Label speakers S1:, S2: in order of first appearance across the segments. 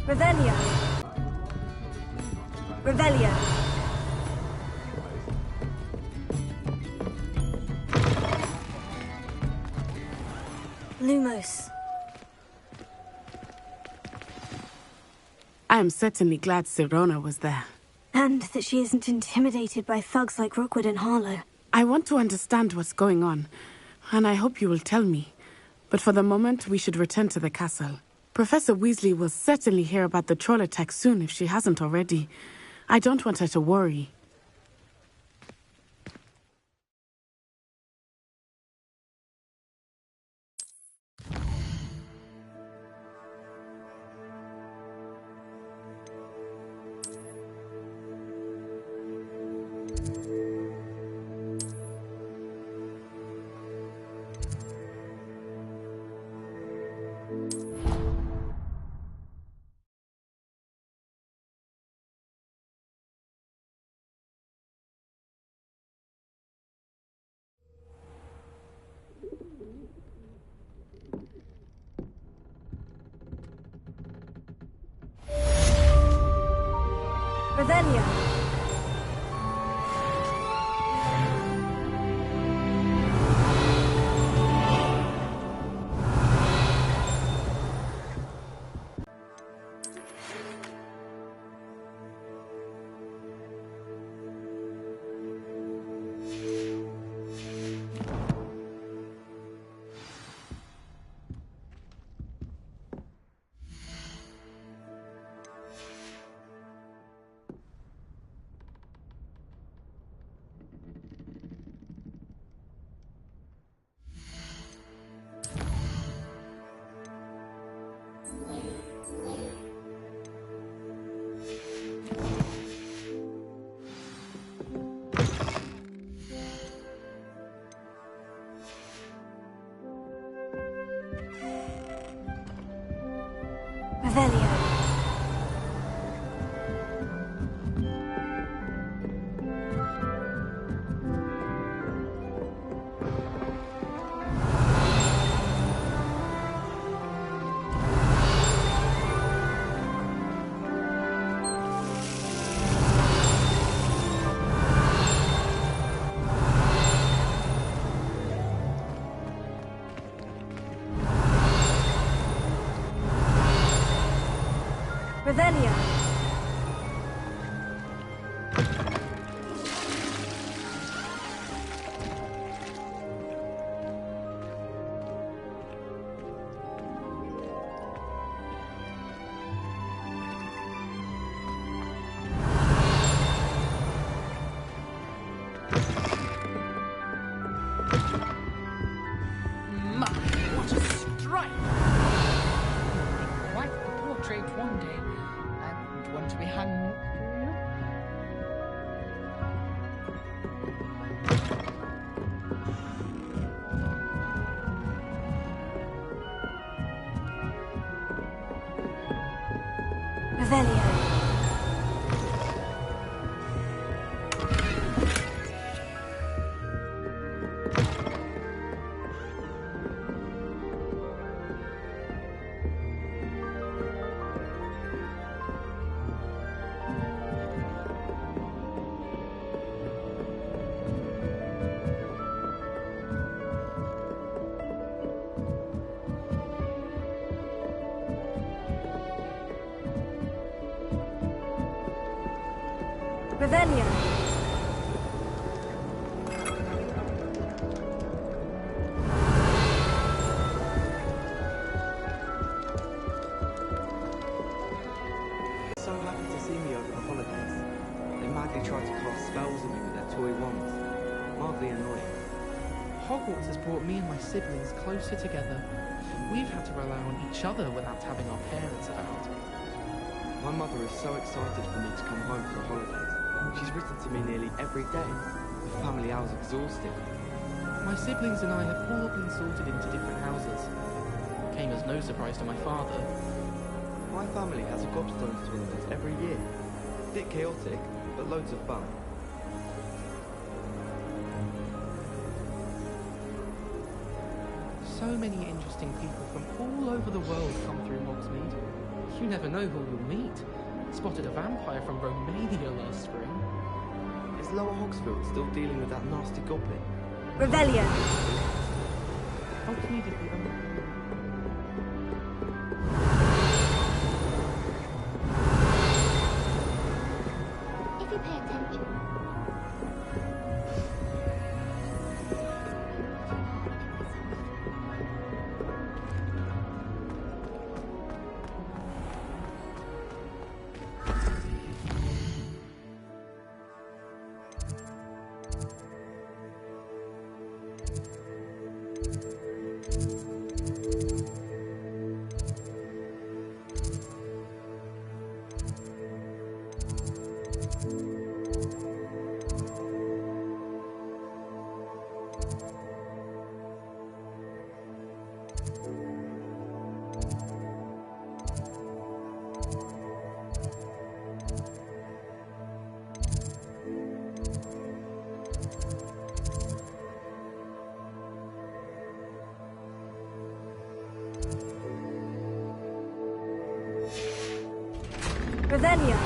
S1: Revelio. Revelio. Lumos.
S2: I am certainly glad Sirona was there.
S1: And that she isn't intimidated by thugs like Rookwood and Harlow.
S2: I want to understand what's going on, and I hope you will tell me. But for the moment, we should return to the castle. Professor Weasley will certainly hear about the troll attack soon if she hasn't already. I don't want her to worry.
S1: Revelio. Revelio. Revelio.
S3: My, what a strike! Quite the portrait one day. I wouldn't want to be hung.
S1: Revelio. Revelio.
S4: So happy to see me over the holidays. They madly try to cast spells on me with their toy wands. Mildly annoying.
S5: Hogwarts has brought me and my siblings closer together. We've had to rely on each other without having our parents about.
S4: My mother is so excited for me to come home for the holidays. She's written to me nearly every day. The family hour's exhausting.
S5: My siblings and I have all been sorted into different houses. Came as no surprise to my father.
S4: My family has a gobstones tournament every year. Bit chaotic, but loads of fun.
S5: So many interesting people from all over the world come through Hogsmeade. You never know who you'll meet. Spotted a vampire from Romania last spring.
S4: Is Lower Hogsfield still dealing with that nasty goblin?
S1: Revelio.
S5: Oh, can you do that?
S6: If you pay attention.
S1: Revelio.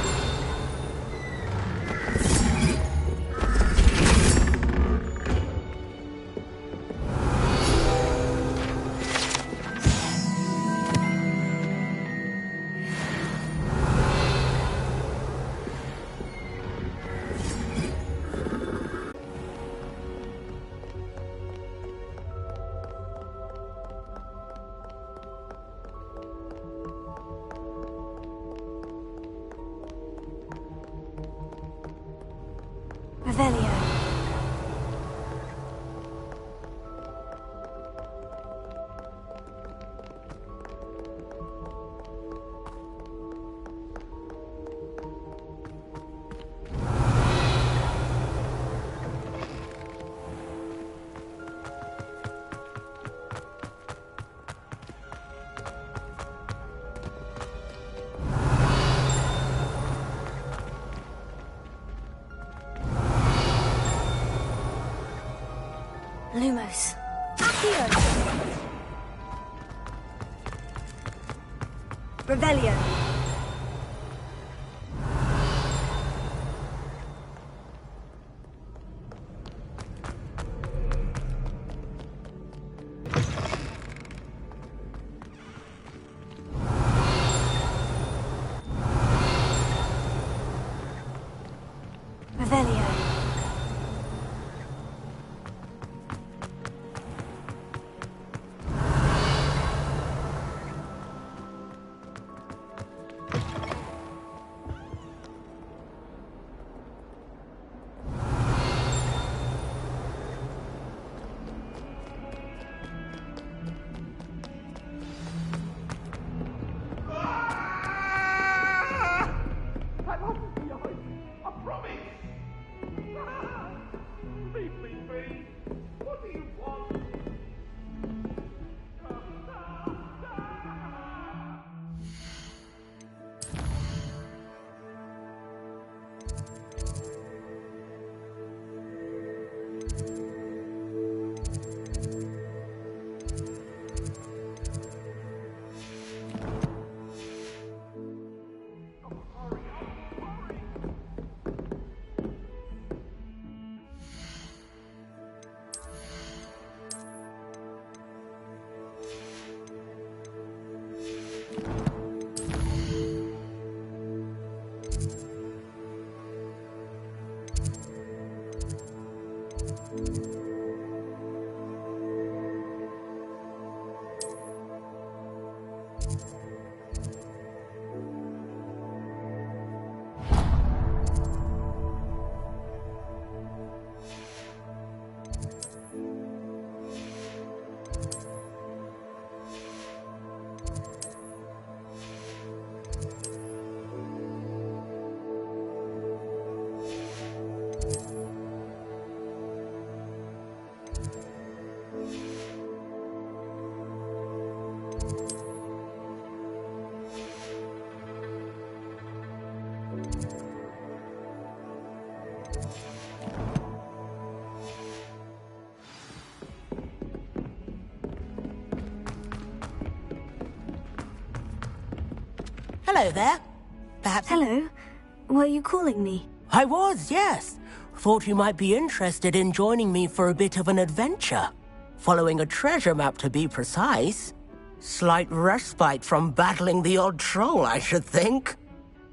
S1: Revelio. Lumos. Accio. Revelio. Revelio.
S7: Hello there. Perhaps...
S1: Hello. Were you calling me?
S7: I was, yes. Thought you might be interested in joining me for a bit of an adventure. Following a treasure map, to be precise. Slight respite from battling the odd troll, I should think.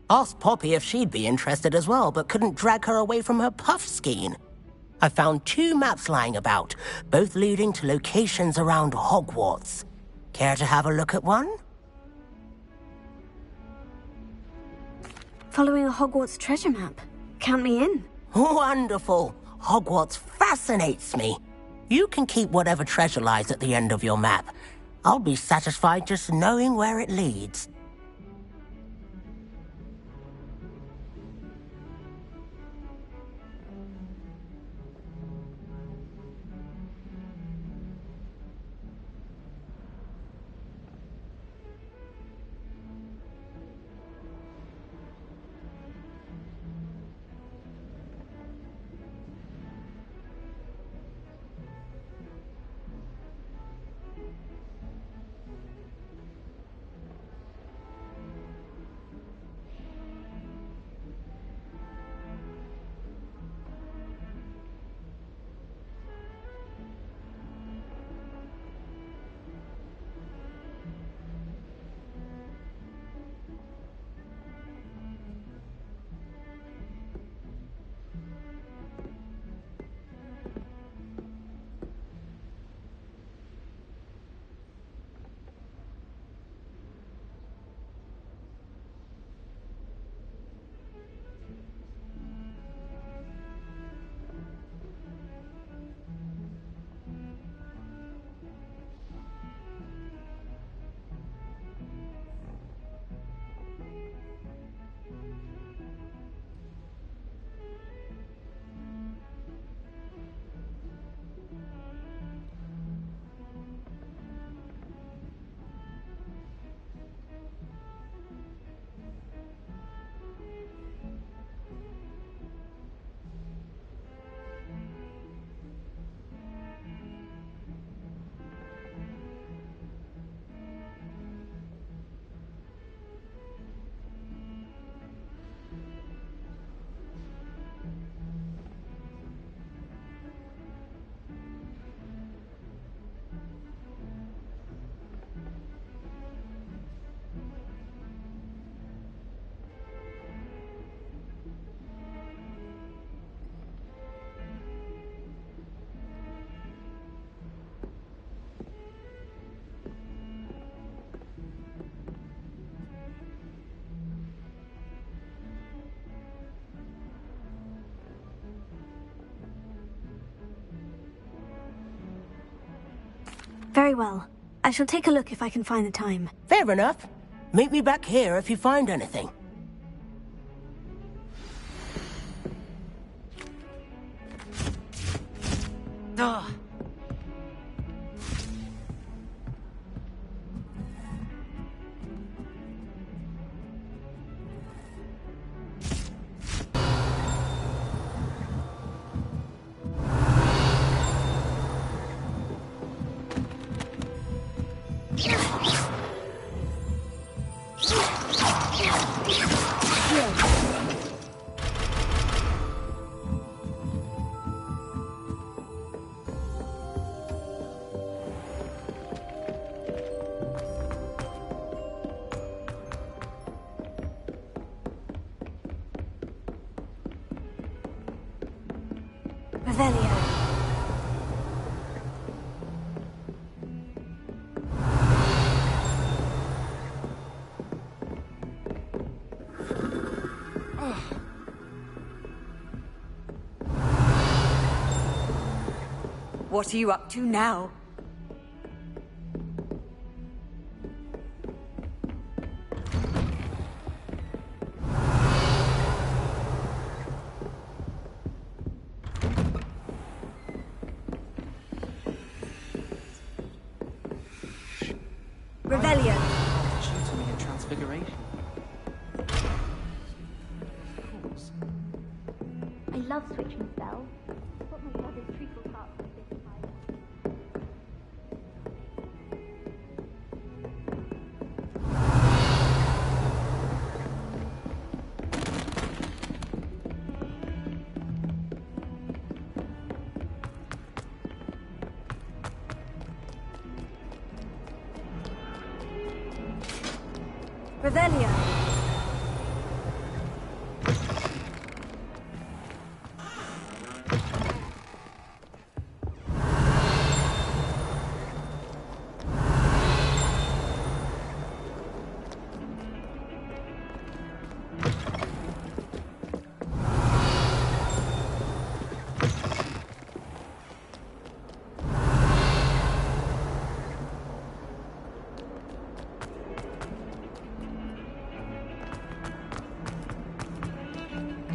S7: Asked Poppy if she'd be interested as well, but couldn't drag her away from her puff skein. I found 2 maps lying about, both leading to locations around Hogwarts. Care to have a look at one?
S1: Following a Hogwarts treasure map. Count me in.
S7: Wonderful. Hogwarts fascinates me. You can keep whatever treasure lies at the end of your map. I'll be satisfied just knowing where it leads.
S1: Very well. I shall take a look if I can find the time.
S7: Fair enough. Meet me back here if you find anything. Ugh.
S1: Revelio.
S8: What are you up to now?
S1: Revelio.
S5: Due to me in Transfiguration. Of course.
S6: I love switching spells. What my brother's treacle part for Ps5.
S1: Revelia.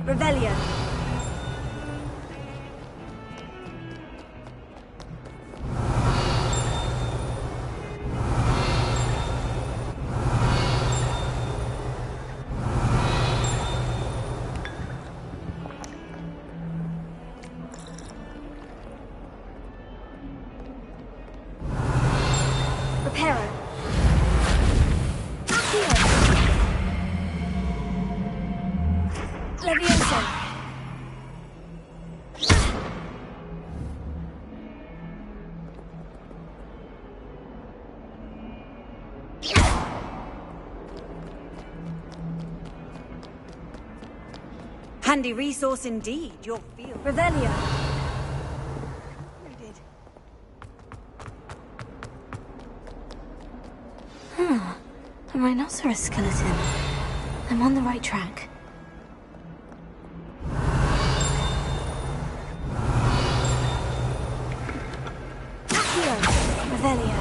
S1: Revelia. Reparo. Accio. Levioso.
S8: Handy resource indeed, your field.
S1: Revelia. A rhinoceros skeleton. I'm on the right track. Accio. Revelio.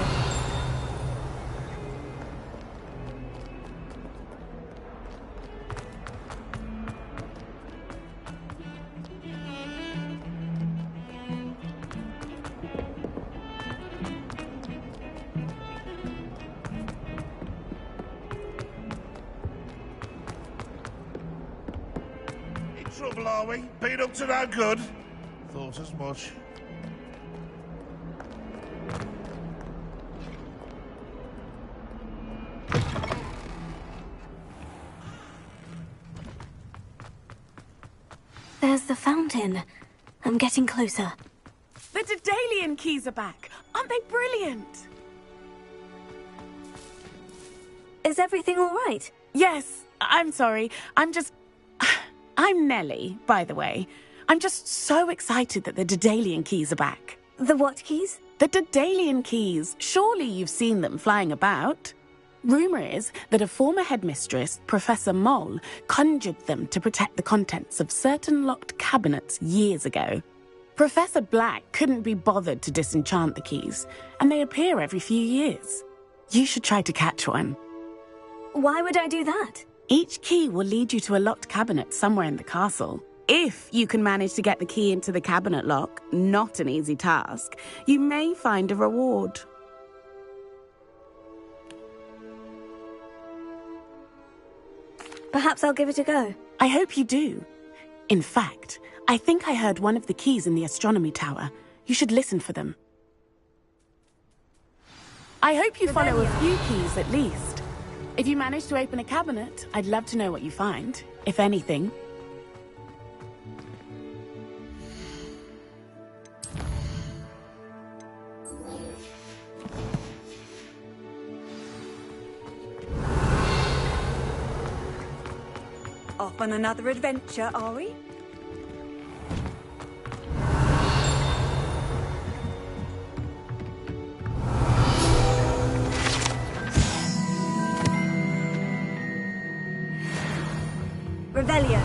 S9: Trouble, are we? Been up to no good? Thought as much.
S1: There's the fountain. I'm getting closer.
S2: The Daedalian keys are back. Aren't they brilliant?
S1: Is everything all right?
S2: Yes, I'm sorry. I'm Nellie, by the way. I'm just so excited that the Daedalian keys are back.
S1: The what keys?
S2: The Daedalian keys. Surely you've seen them flying about. Rumour is that a former headmistress, Professor Moll, conjured them to protect the contents of certain locked cabinets years ago. Professor Black couldn't be bothered to disenchant the keys, and they appear every few years. You should try to catch one.
S1: Why would I do that?
S2: Each key will lead you to a locked cabinet somewhere in the castle. If you can manage to get the key into the cabinet lock, not an easy task, you may find a reward.
S1: Perhaps I'll give it a go.
S2: I hope you do. In fact, I think I heard one of the keys in the astronomy tower. You should listen for them. I hope you follow a few keys at least. If you manage to open a cabinet, I'd love to know what you find, if anything.
S8: Off on another adventure, are we?
S1: Revelio.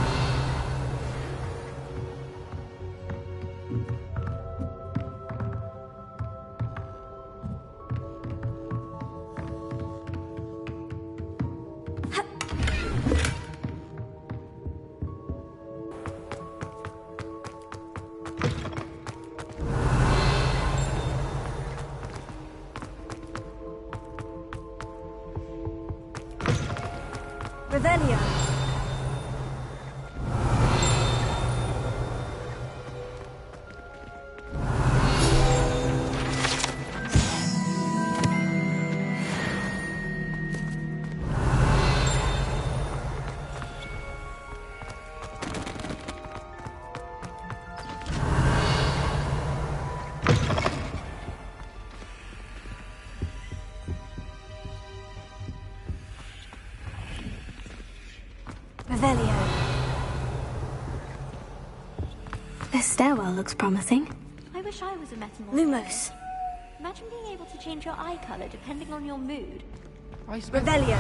S1: Revelio.
S8: Revelio.
S1: This stairwell looks promising.
S6: I wish I was a metamorph.
S1: Lumos.
S6: Imagine being able to change your eye color depending on your mood.
S5: I spent
S8: Revelio.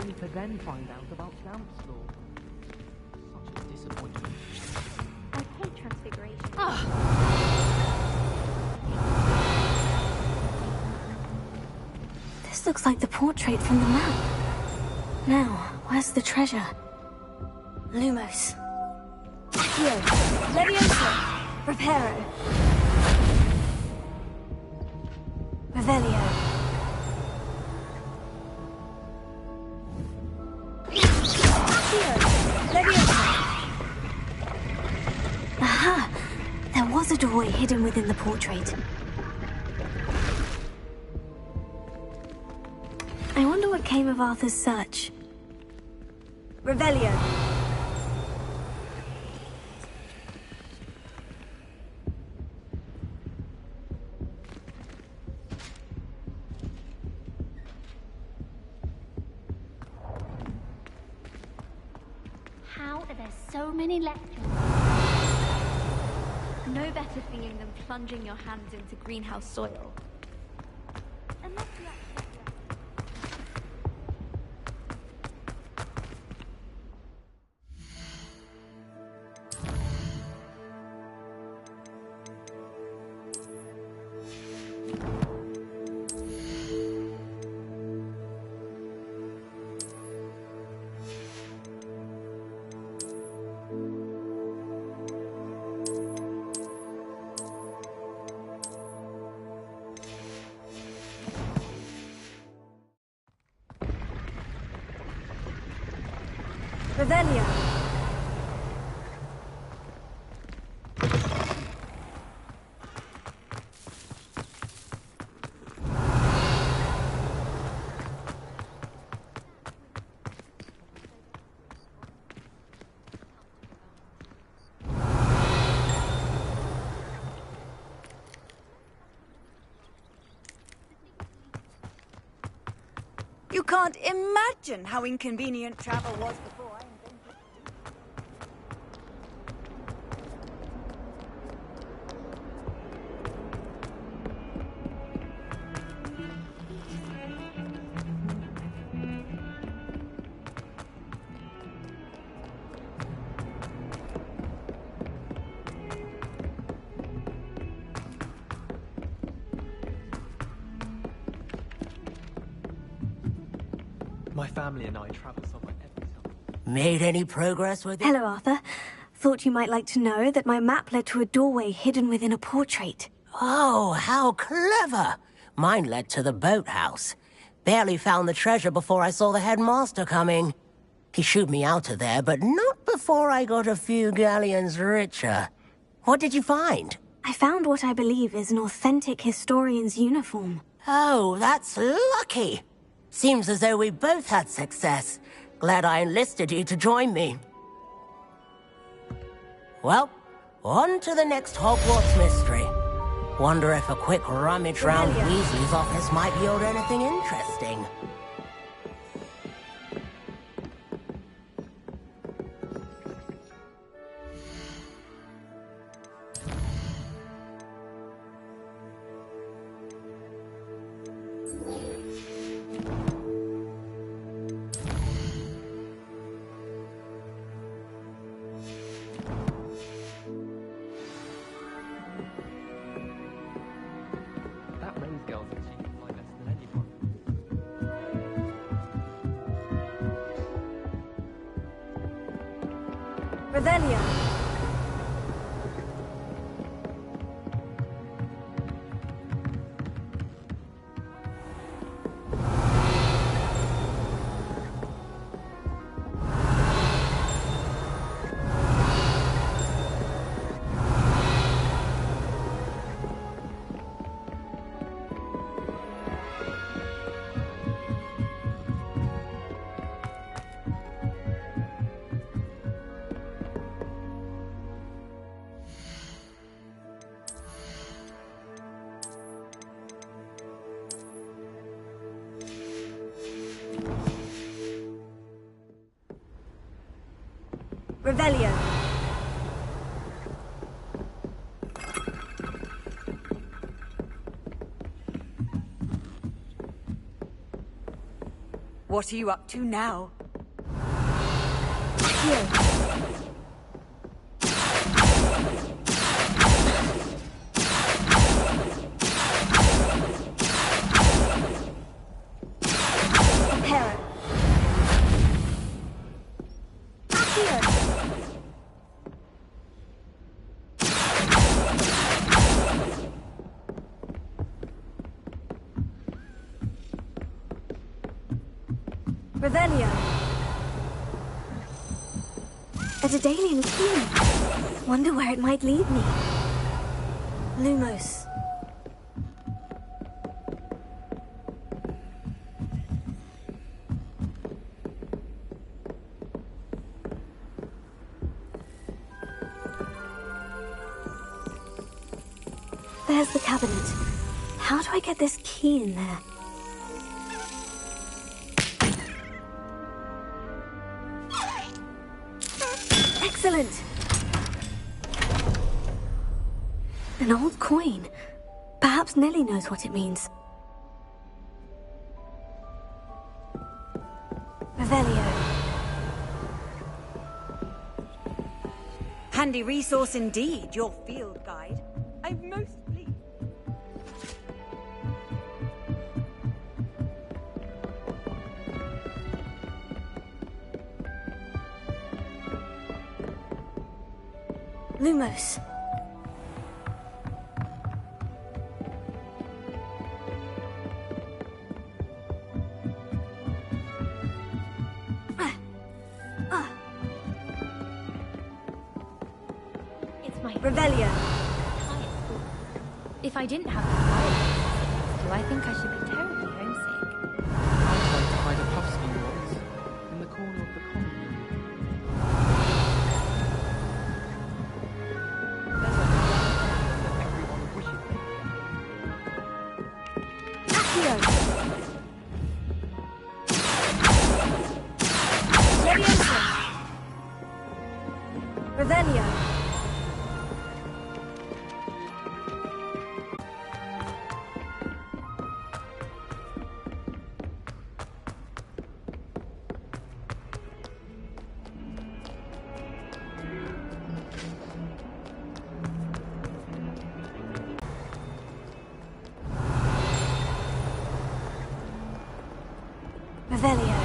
S5: only to then find out about Gamp's law. Such a disappointment.
S6: I hate transfiguration.
S1: This looks like the portrait from the map. Now, where's the treasure? Lumos.
S8: Here. Levioso.
S1: Reparo.
S8: Revelio. Here. Levioso.
S1: Aha! There was a doorway hidden within the portrait. I wonder what came of Arthur's search.
S8: Revelio.
S6: How are there so many lectures? No better feeling than plunging your hands into greenhouse soil. Unless you actually...
S8: Revelio. You can't imagine how inconvenient travel was before I invented it.
S4: My family and I travel somewhere every summer.
S7: Made any progress with it?
S1: Hello, Arthur. Thought you might like to know that my map led to a doorway hidden within a portrait.
S7: Oh, how clever! Mine led to the boathouse. Barely found the treasure before I saw the headmaster coming. He shooed me out of there, but not before I got a few galleons richer. What did you find?
S1: I found what I believe is an authentic historian's uniform.
S7: Oh, that's lucky. Seems as though we both had success. Glad I enlisted you to join me. Well, on to the next Hogwarts mystery. Wonder if a quick rummage round Weasley's office might yield anything interesting.
S4: That Rose girl thinks she can fly better than anyone.
S8: Revelio. Revelio. What are you up to now? Here. Prepare. Here. Revelio.
S1: A Daedalian key. Wonder where it might lead me. Lumos. There's the cabinet. How do I get this key in there? Excellent! An old coin. Perhaps Nellie knows what it means. Revelio.
S8: Handy resource indeed, your field guide. I'm most pleased.
S1: Lumos.
S6: It's my
S8: Revelio.
S6: highest school. If I didn't have that school, I think I should be terribly homesick.
S5: I'd like to hide a puffskein once in the corner of the common room.
S4: There's a that everyone wishes they
S8: Accio. Leviosa. Revelio.
S1: Revelio.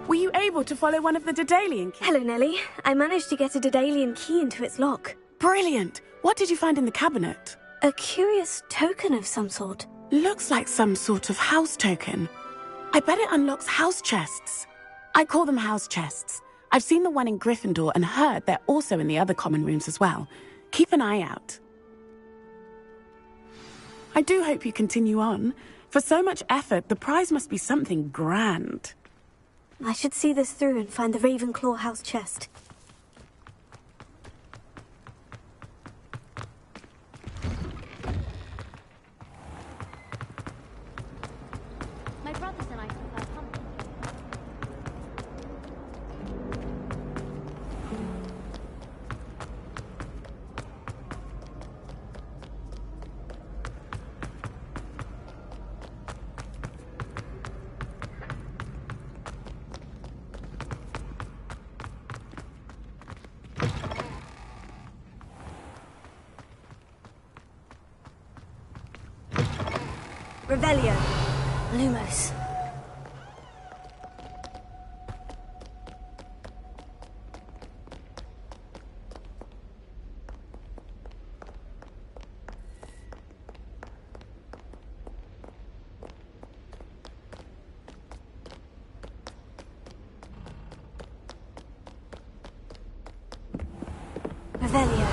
S2: Were you able to follow one of the Daedalian keys?
S1: Hello, Nellie. I managed to get a Daedalian key into its lock.
S2: Brilliant! What did you find in the cabinet?
S1: A curious token of some sort.
S2: Looks like some sort of house token. I bet it unlocks house chests. I call them house chests. I've seen the one in Gryffindor and heard they're also in the other common rooms as well. Keep an eye out. I do hope you continue on. For so much effort, the prize must be something grand.
S1: I should see this through and find the Ravenclaw house chest.
S6: My brothers and I prefer pumpkin.
S8: Revelio.
S1: Lumos. Revelio.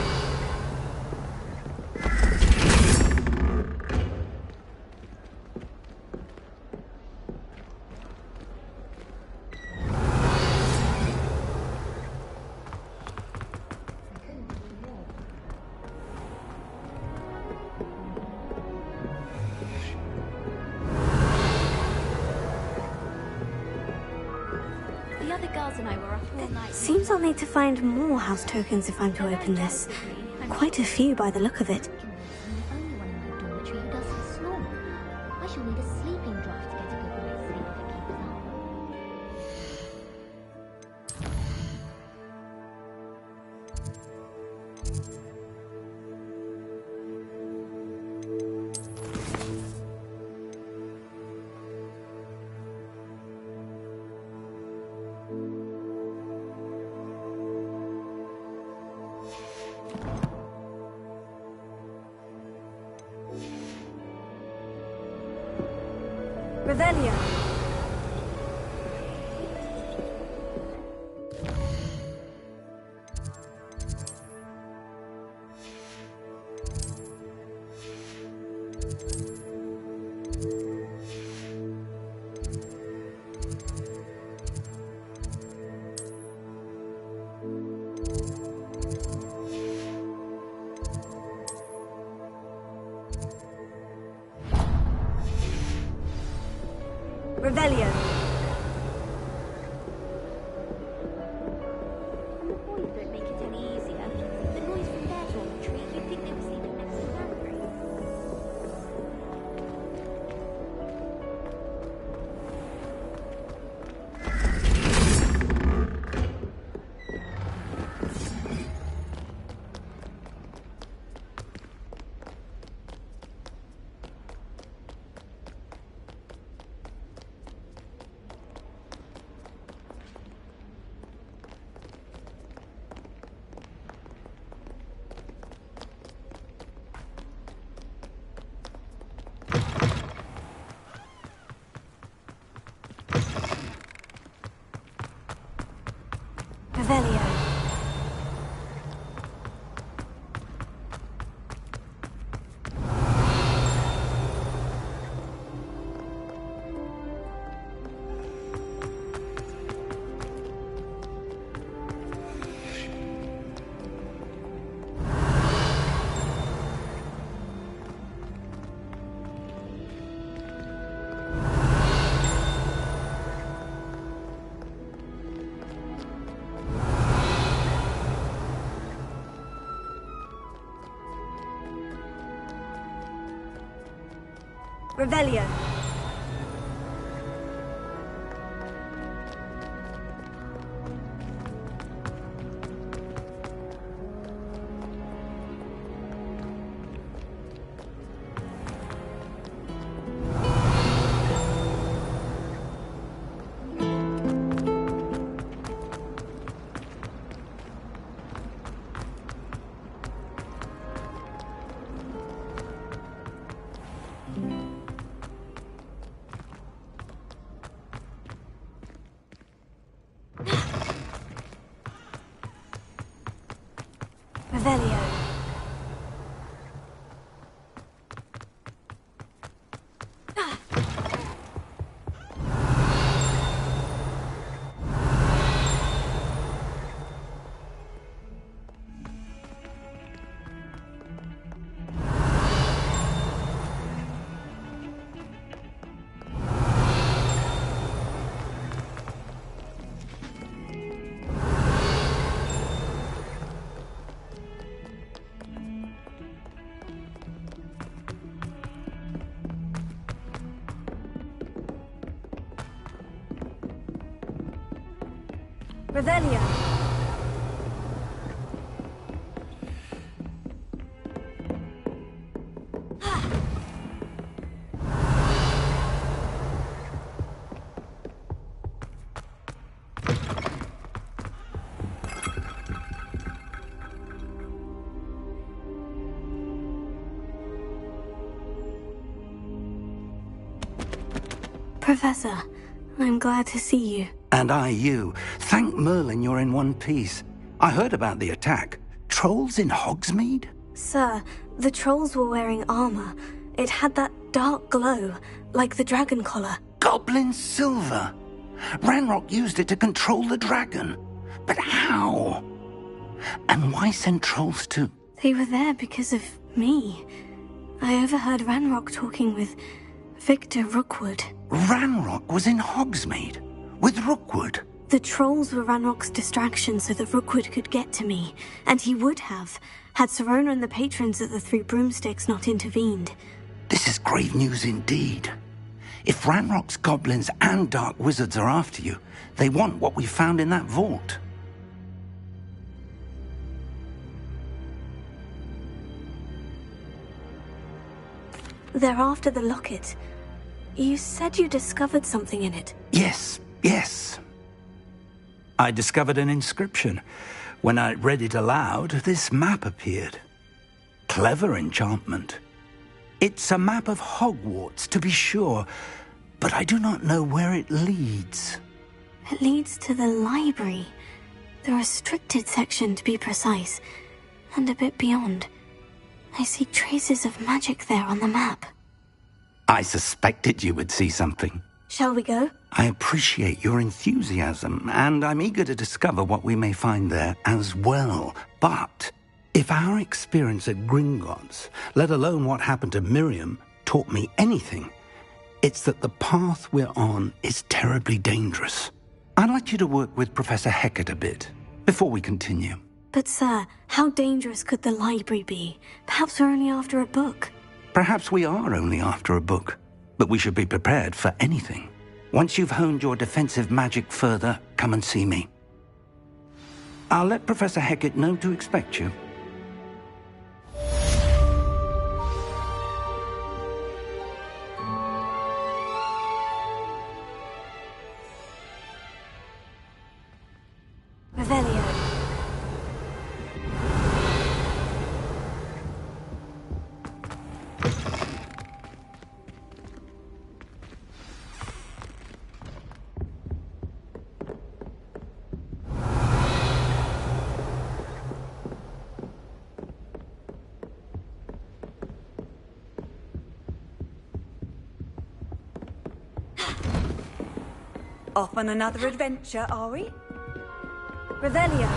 S6: Charles and I were up all night.
S1: Seems I'll need to find more house tokens if I'm to open this. Quite a few by the look of it.
S6: I'm the only one in my dormitory who doesn't snore. I shall need a sleeping draught to get a good night's sleep if it keeps up.
S1: Revelio. Revelio.
S6: And the boys don't make it any easier. The noise from their dormitory, you'd think they were sleeping next to the laundry.
S1: Revelio. Revelio. Revelio. Revelio. Professor, I'm glad to see you.
S10: And I you. Thank Merlin you're in one piece. I heard about the attack. Trolls in Hogsmeade?
S1: Sir, the trolls were wearing armor. It had that dark glow, like the dragon collar.
S10: Goblin silver! Ranrock used it to control the dragon. But how? And why send trolls to...
S1: They were there because of me. I overheard Ranrock talking with Victor Rookwood.
S10: Ranrock was in Hogsmeade? With Rookwood?
S1: The trolls were Ranrock's distraction so that Rookwood could get to me, and he would have, had Sirona and the patrons at the Three Broomsticks not intervened.
S10: This is grave news indeed. If Ranrock's goblins and dark wizards are after you, they want what we found in that vault.
S1: They're after the locket. You said you discovered something in it.
S10: Yes. I discovered an inscription. When I read it aloud, this map appeared. Clever enchantment. It's a map of Hogwarts, to be sure, but I do not know where it leads.
S1: It leads to the library. The restricted section, to be precise. And a bit beyond. I see traces of magic there on the map.
S10: I suspected you would see something.
S1: Shall we go?
S10: I appreciate your enthusiasm, and I'm eager to discover what we may find there as well. But if our experience at Gringotts, let alone what happened to Miriam, taught me anything, it's that the path we're on is terribly dangerous. I'd like you to work with Professor Hecat a bit, before we continue.
S1: But sir, how dangerous could the library be? Perhaps we're only after a book.
S10: Perhaps we are only after a book, but we should be prepared for anything. Once you've honed your defensive magic further, come and see me. I'll let Professor Hecat know to expect you.
S1: Revelio.
S8: Off on another adventure, are we?
S1: Revelio.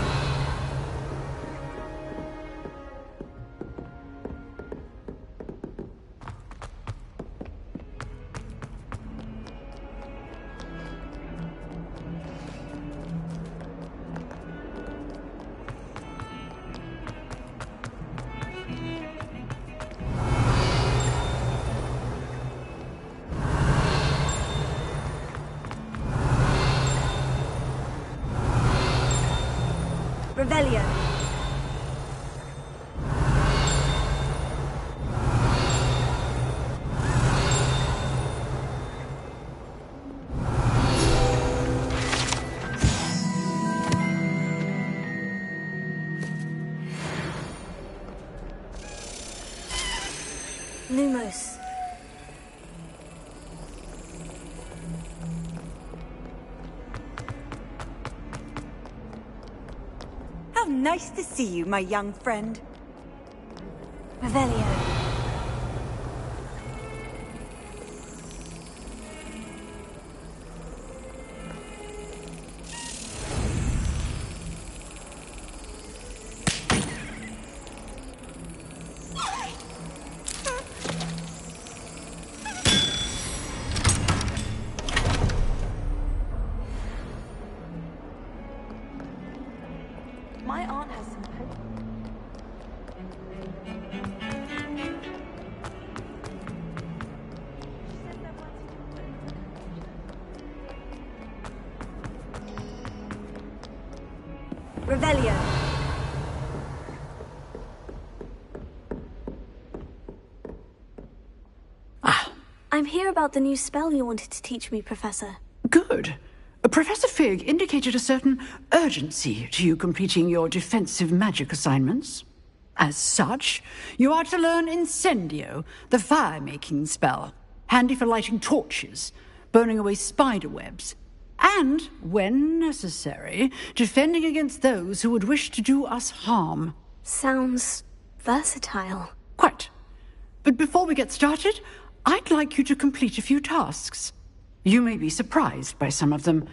S1: Revelio. Lumos.
S8: How nice to see you, my young friend.
S1: Revelio.
S8: My aunt has some hope.
S1: Revelio. I'm here about the new spell you wanted to teach me, Professor.
S11: Good. Professor Fig indicated a certain urgency to you completing your defensive magic assignments. As such, you are to learn Incendio, the fire-making spell, handy for lighting torches, burning away spider webs, and, when necessary, defending against those who would wish to do us harm.
S1: Sounds versatile.
S11: Quite. But before we get started, I'd like you to complete a few tasks. You may be surprised by some of them.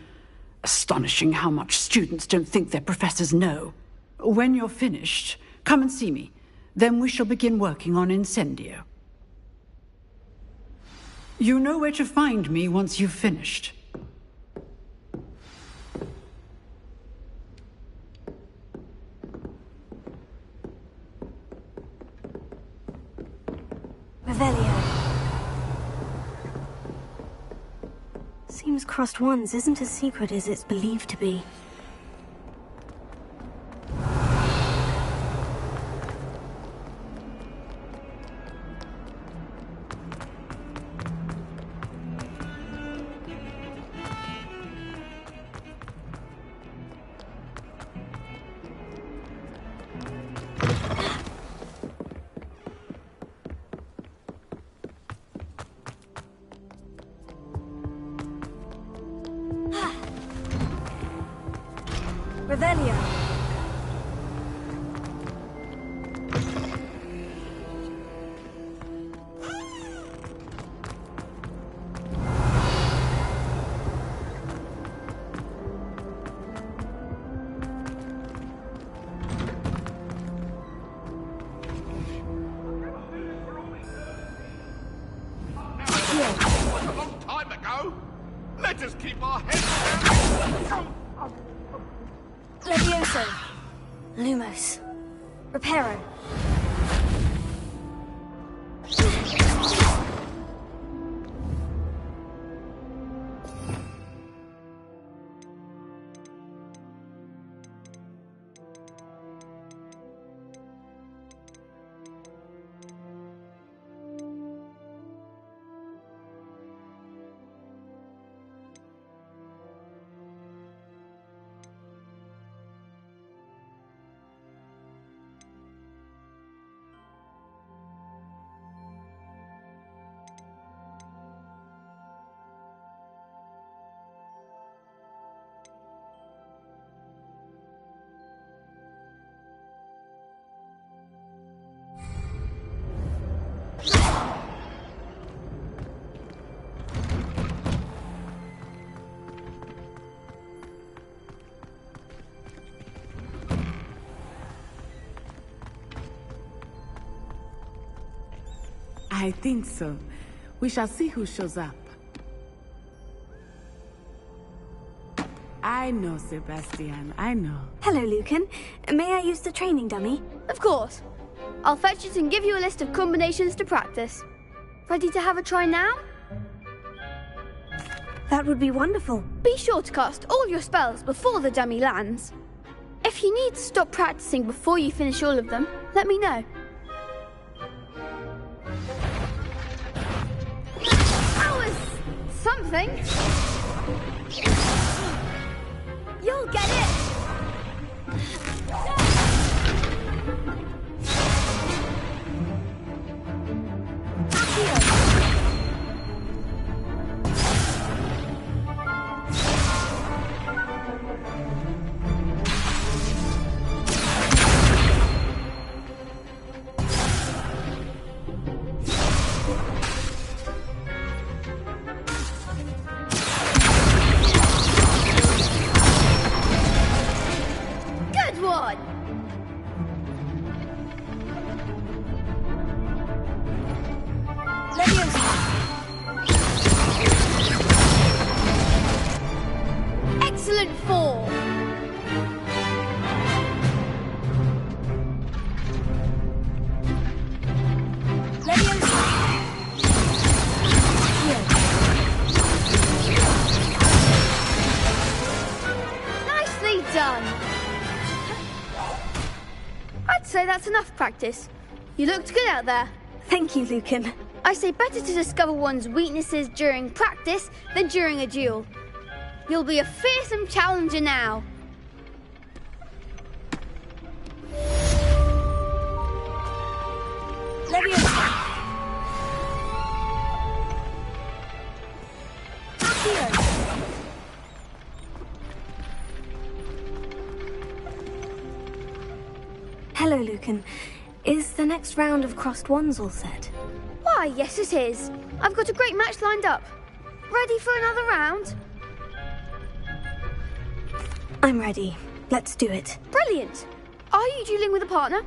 S11: Astonishing how much students don't think their professors know. When you're finished, come and see me. Then we shall begin working on Incendio. You know where to find me once you've finished.
S1: Revelio. Seems Crossed Wands isn't as secret as it's believed to be. Revelio.
S9: A long time ago. Let us keep our heads down.
S1: Levioso. Lumos. Reparo.
S2: I think so. We shall see who shows up. I know, Sebastian, I know.
S1: Hello, Lucan. May I use the training dummy?
S12: Of course. I'll fetch it and give you a list of combinations to practice. Ready to have a try now?
S1: That would be wonderful.
S12: Be sure to cast all your spells before the dummy lands. If you need to stop practicing before you finish all of them, let me know. That was something. You'll get it. That's enough practice. You looked good out there.
S1: Thank you, Lucan.
S12: I say better to discover one's weaknesses during practice than during a duel. You'll be a fearsome challenger now.
S1: Hello, Lucan. Is the next round of Crossed Wands all set?
S12: Why, yes it is. I've got a great match lined up. Ready for another round?
S1: I'm ready. Let's do it.
S12: Brilliant. Are you dueling with a partner?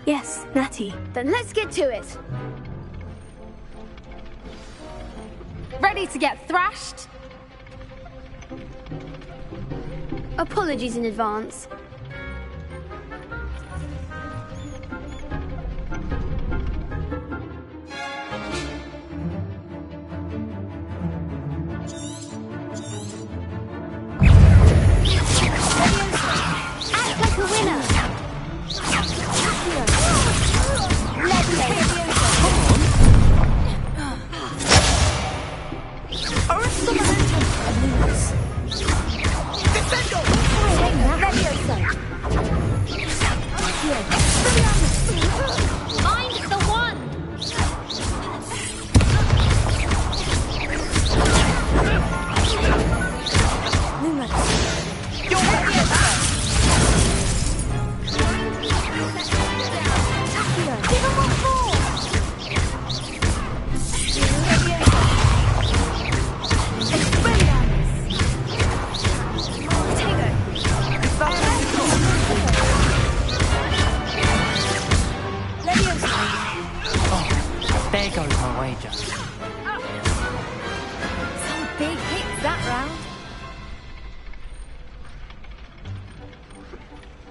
S1: Yes, Natty.
S12: Then let's get to it.
S13: Ready to get thrashed?
S12: Apologies in advance.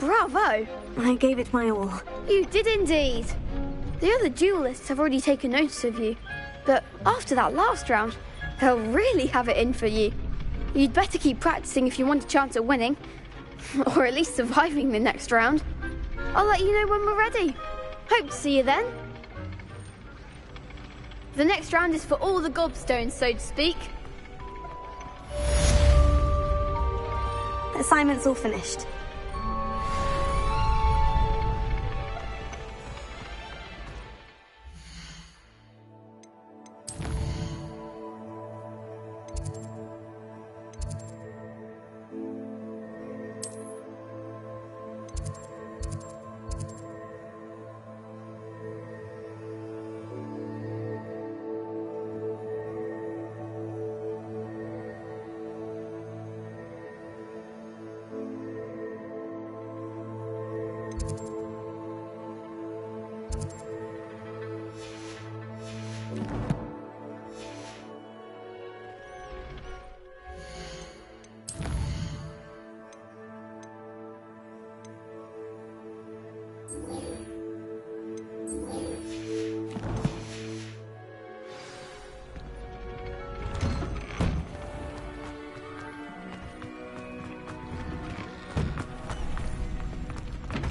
S12: Bravo!
S1: I gave it my all.
S12: You did indeed. The other duelists have already taken notice of you, but after that last round, they'll really have it in for you. You'd better keep practicing if you want a chance at winning, or at least surviving the next round. I'll let you know when we're ready. Hope to see you then. The next round is for all the gobstones, so to speak.
S1: The assignment's all finished.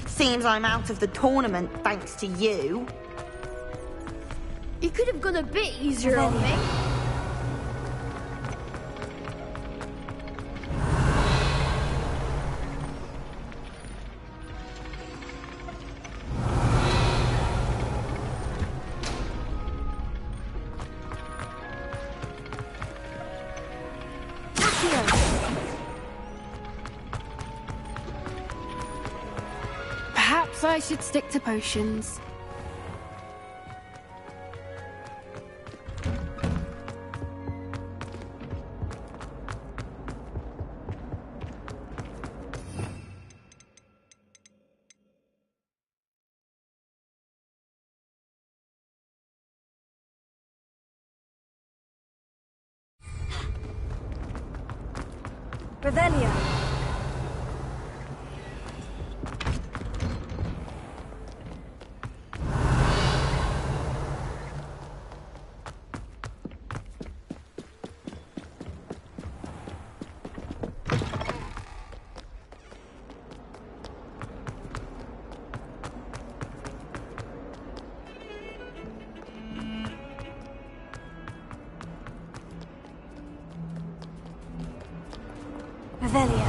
S8: Seems I'm out of the tournament thanks to you.
S12: You could have gone a bit easier on me.
S13: Perhaps I should stick to potions.
S1: Revelio. Revelio.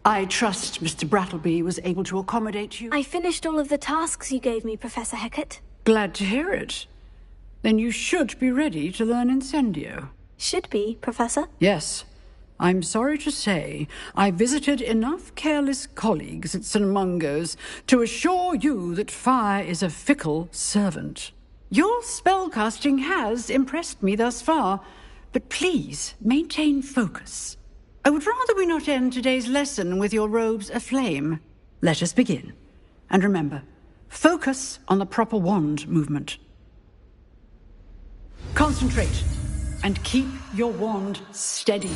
S11: I trust Mr. Brattleby was able to accommodate you.
S1: I finished all of the tasks you gave me, Professor Hecat.
S11: Glad to hear it. Then you should be ready to learn Incendio.
S1: Should be, Professor.
S11: Yes. I'm sorry to say, I visited enough careless colleagues at St. Mungo's to assure you that fire is a fickle servant. Your spellcasting has impressed me thus far, but please maintain focus. I would rather we not end today's lesson with your robes aflame. Let us begin. And remember, focus on the proper wand movement. Concentrate, and keep your wand steady.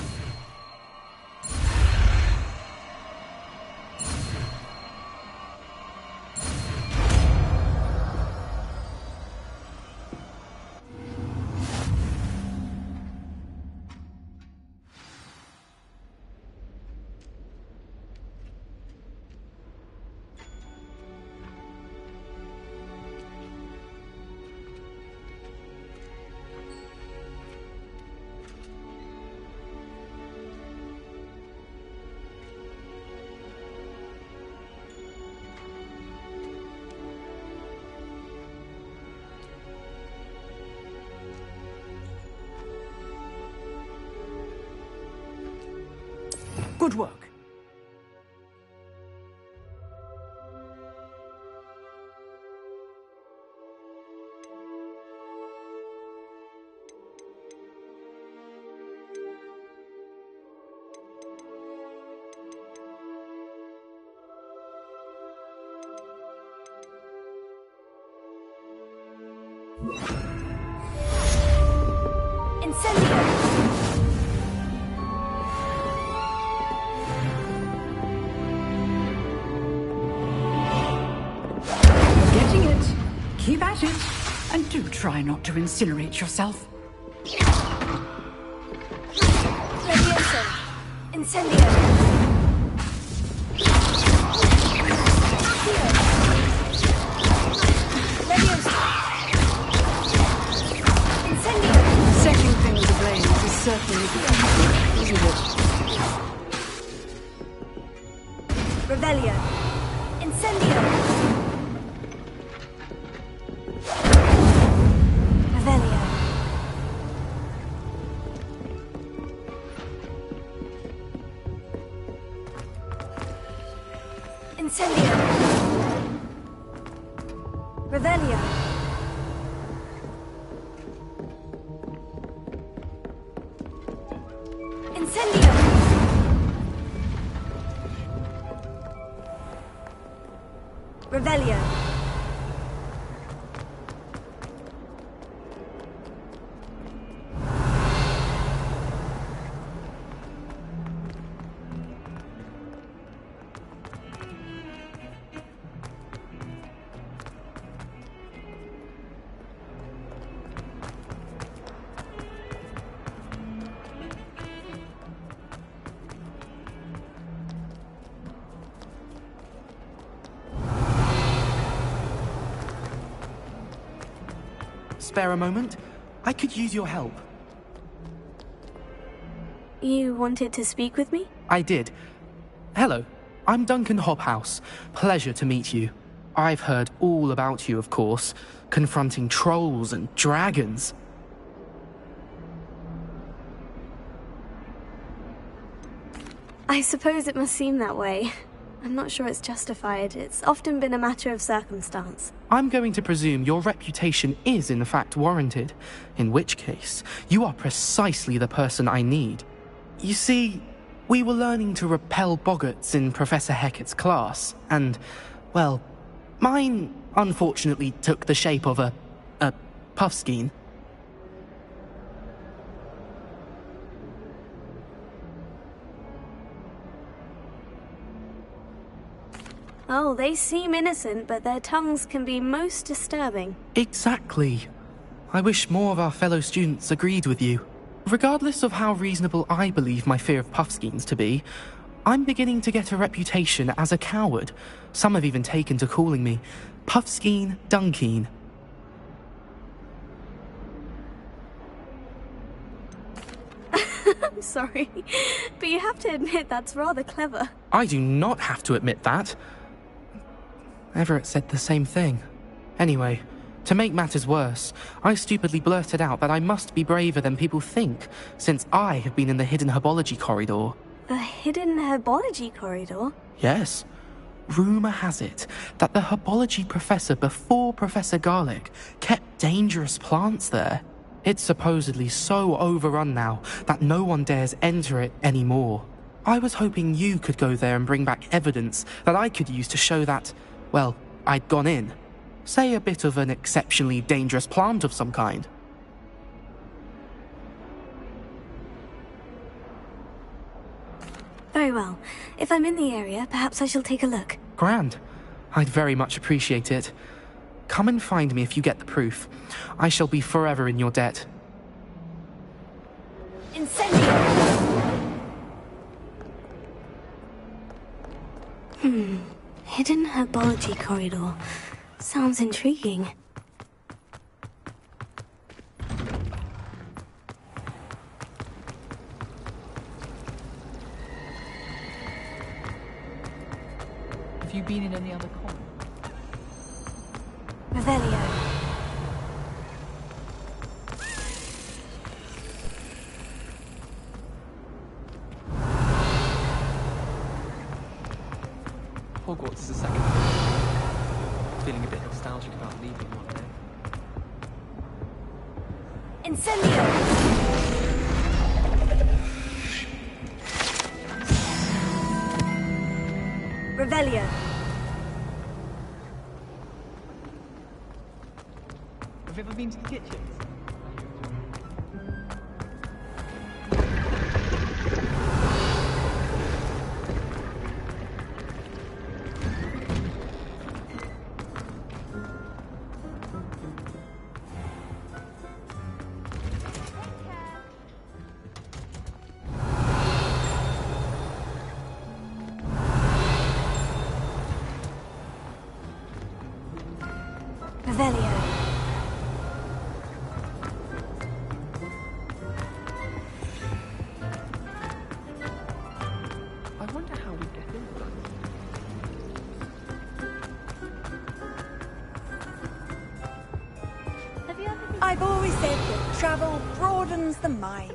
S11: Good work.
S8: Incendio!
S11: Getting it. Keep at it. And do try not to incinerate yourself.
S8: Levioso! Incendio! Levioso! Incendio!
S11: Setting things ablaze is certainly isn't it?
S8: Revelio! Incendio! Revelio! Incendio! Revelio! Incendio! Revelio!
S5: Spare a moment? I could use your help.
S1: You wanted to speak with me?
S5: I did. Hello, I'm Duncan Hobhouse. Pleasure to meet you. I've heard all about you, of course, confronting trolls and dragons.
S1: I suppose it must seem that way. I'm not sure it's justified. It's often been a matter of circumstance.
S5: I'm going to presume your reputation is in fact warranted, in which case, you are precisely the person I need. You see, we were learning to repel boggarts in Professor Hecat's class, and, well, mine unfortunately took the shape of a puffskein.
S1: Oh, they seem innocent, but their tongues can be most disturbing.
S5: Exactly. I wish more of our fellow students agreed with you. Regardless of how reasonable I believe my fear of puffskeins to be, I'm beginning to get a reputation as a coward. Some have even taken to calling me Puffskeen Dunkeen.
S1: I'm sorry, but you have to admit that's rather clever.
S5: I do not have to admit that. Everett said the same thing. Anyway, to make matters worse, I stupidly blurted out that I must be braver than people think, since I have been in the hidden herbology corridor.
S1: The hidden herbology corridor?
S5: Yes. Rumour has it that the herbology professor before Professor Garlic kept dangerous plants there. It's supposedly so overrun now that no one dares enter it anymore. I was hoping you could go there and bring back evidence that I could use to show that, well, I'd gone in. Say a bit of an exceptionally dangerous plant of some kind.
S1: Very well. If I'm in the area, perhaps I shall take a look.
S5: Grand. I'd very much appreciate it. Come and find me if you get the proof. I shall be forever in your debt.
S8: Incendio!
S1: Hidden herbology corridor. Sounds intriguing.
S3: Have you been in any other con?
S8: Revelio.
S4: Hogwarts is a second. Feeling a bit nostalgic about leaving one day.
S8: Incendio! Revelio.
S3: Have you ever been to the kitchen?
S1: Revelio.
S4: I wonder how we get in.
S6: Have you ever been?
S8: I've always said that travel broadens the mind.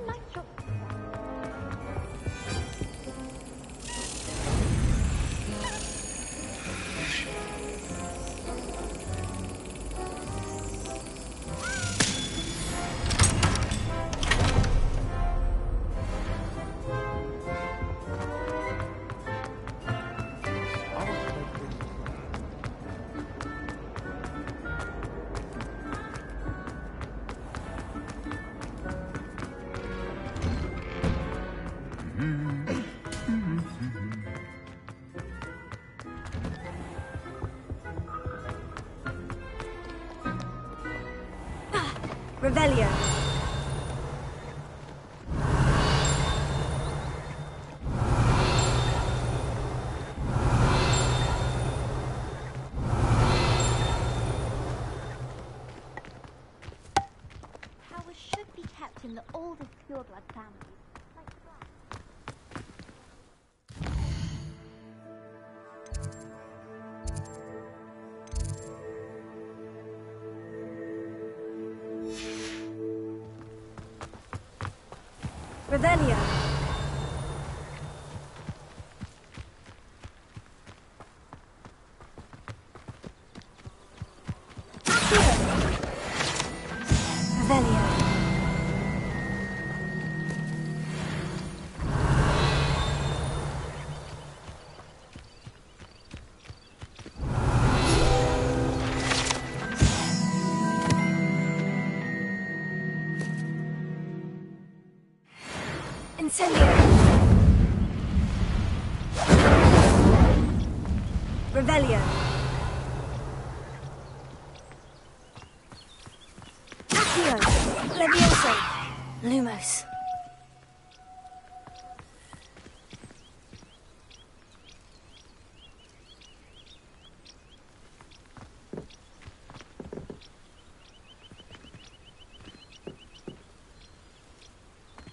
S8: Revelio.
S6: Powers should be kept in the oldest pureblood families, like France.
S8: Revelio. Revelio. Incendio. Revelio. Accio. Levioso.
S1: Lumos.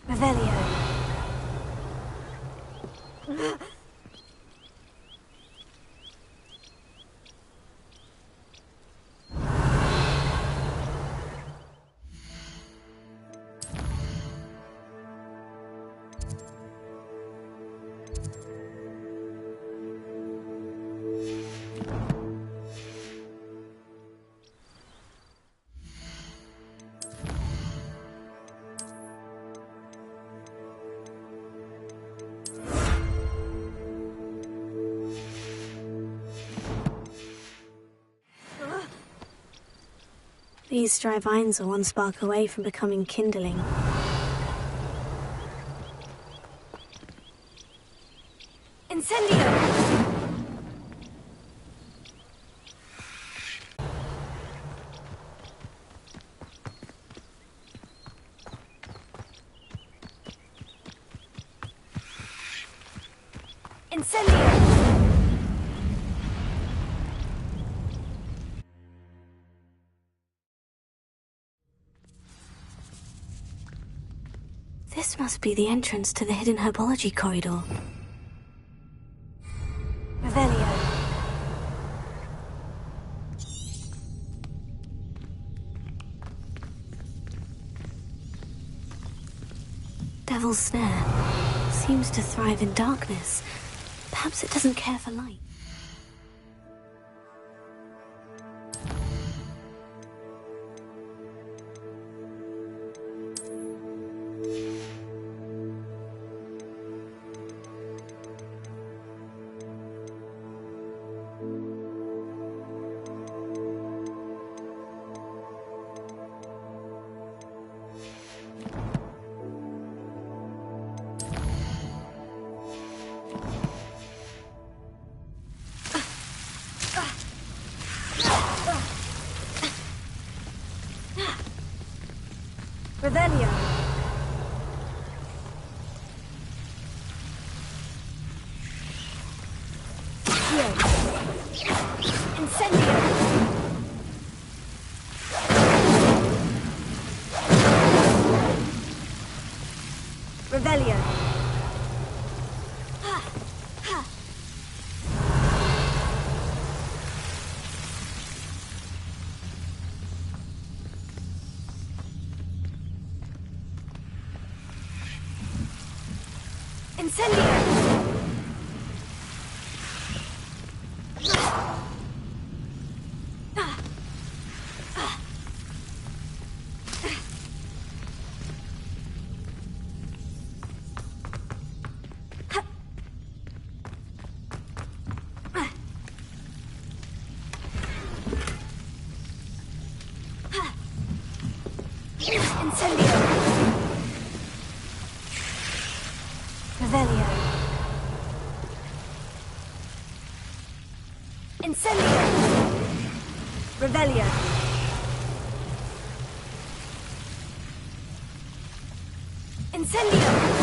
S1: Revelio. These dry vines are one spark away from becoming kindling.
S8: Incendio. Incendio.
S1: This must be the entrance to the hidden herbology corridor.
S8: Revelio.
S1: Devil's Snare seems to thrive in darkness. Perhaps it doesn't care for light.
S8: Revelio. Incendio. Revelio. Incendio. Revelio. Incendio. Revelio. Incendio.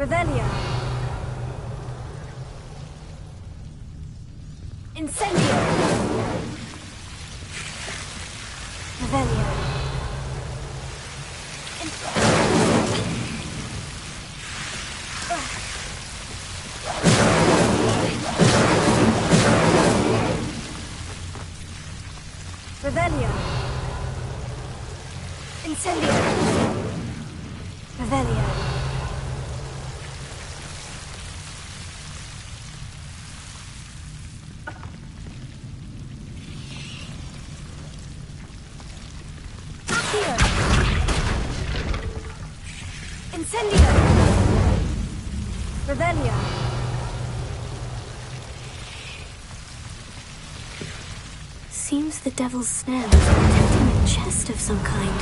S8: Revelio. Incendio. Revelio. Revelio. Incendio. Revelio. Incendio! Revelio!
S1: Seems the devil's snare was protecting a chest of some kind.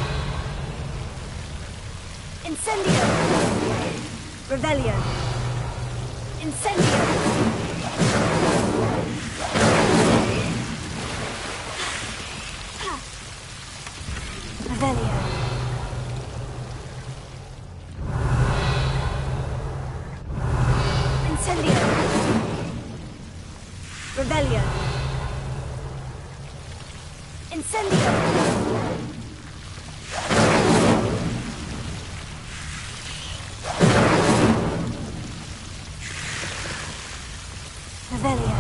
S8: Incendio! Revelio! Incendio! Revelio! Incendio! Revelio! Incendio! Revelio!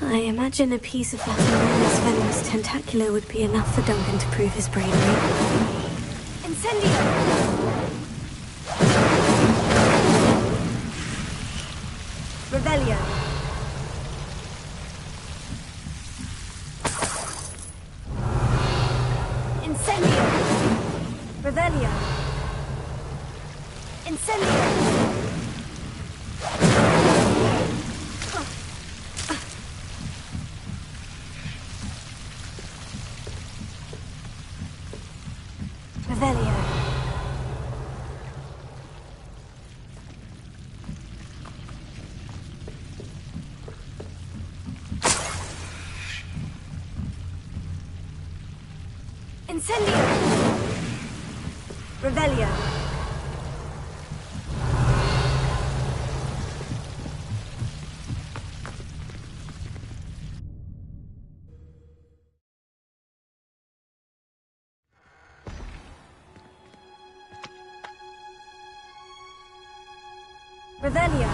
S1: I imagine a piece of that enormous venomous tentacular would be enough for Duncan to prove his bravery.
S8: Incendio! Revelio! Incendio! Revelio! Incendio! Revelio. Incendio. Revelio. Revelio.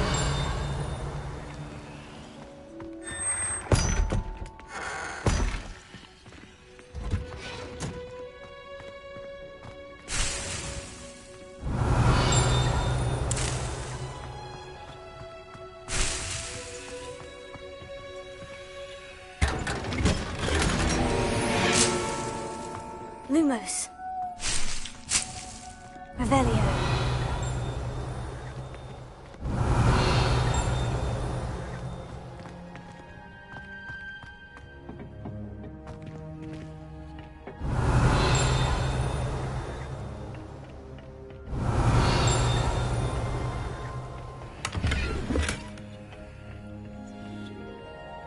S1: Lumos. Revelio.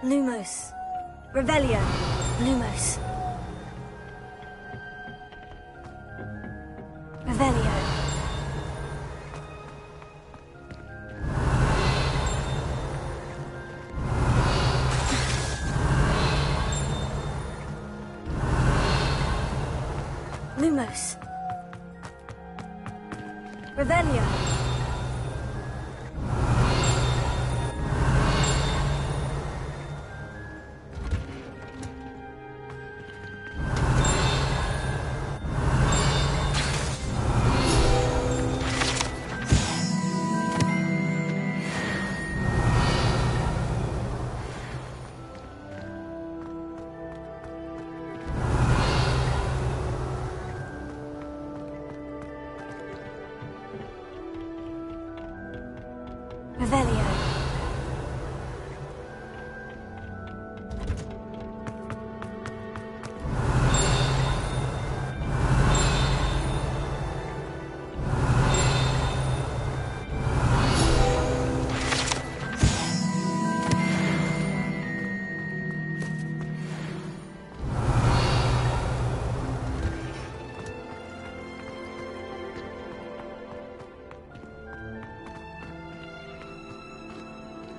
S1: Lumos. Revelio. Lumos. Revelio. Lumos. Revelio. Revelio.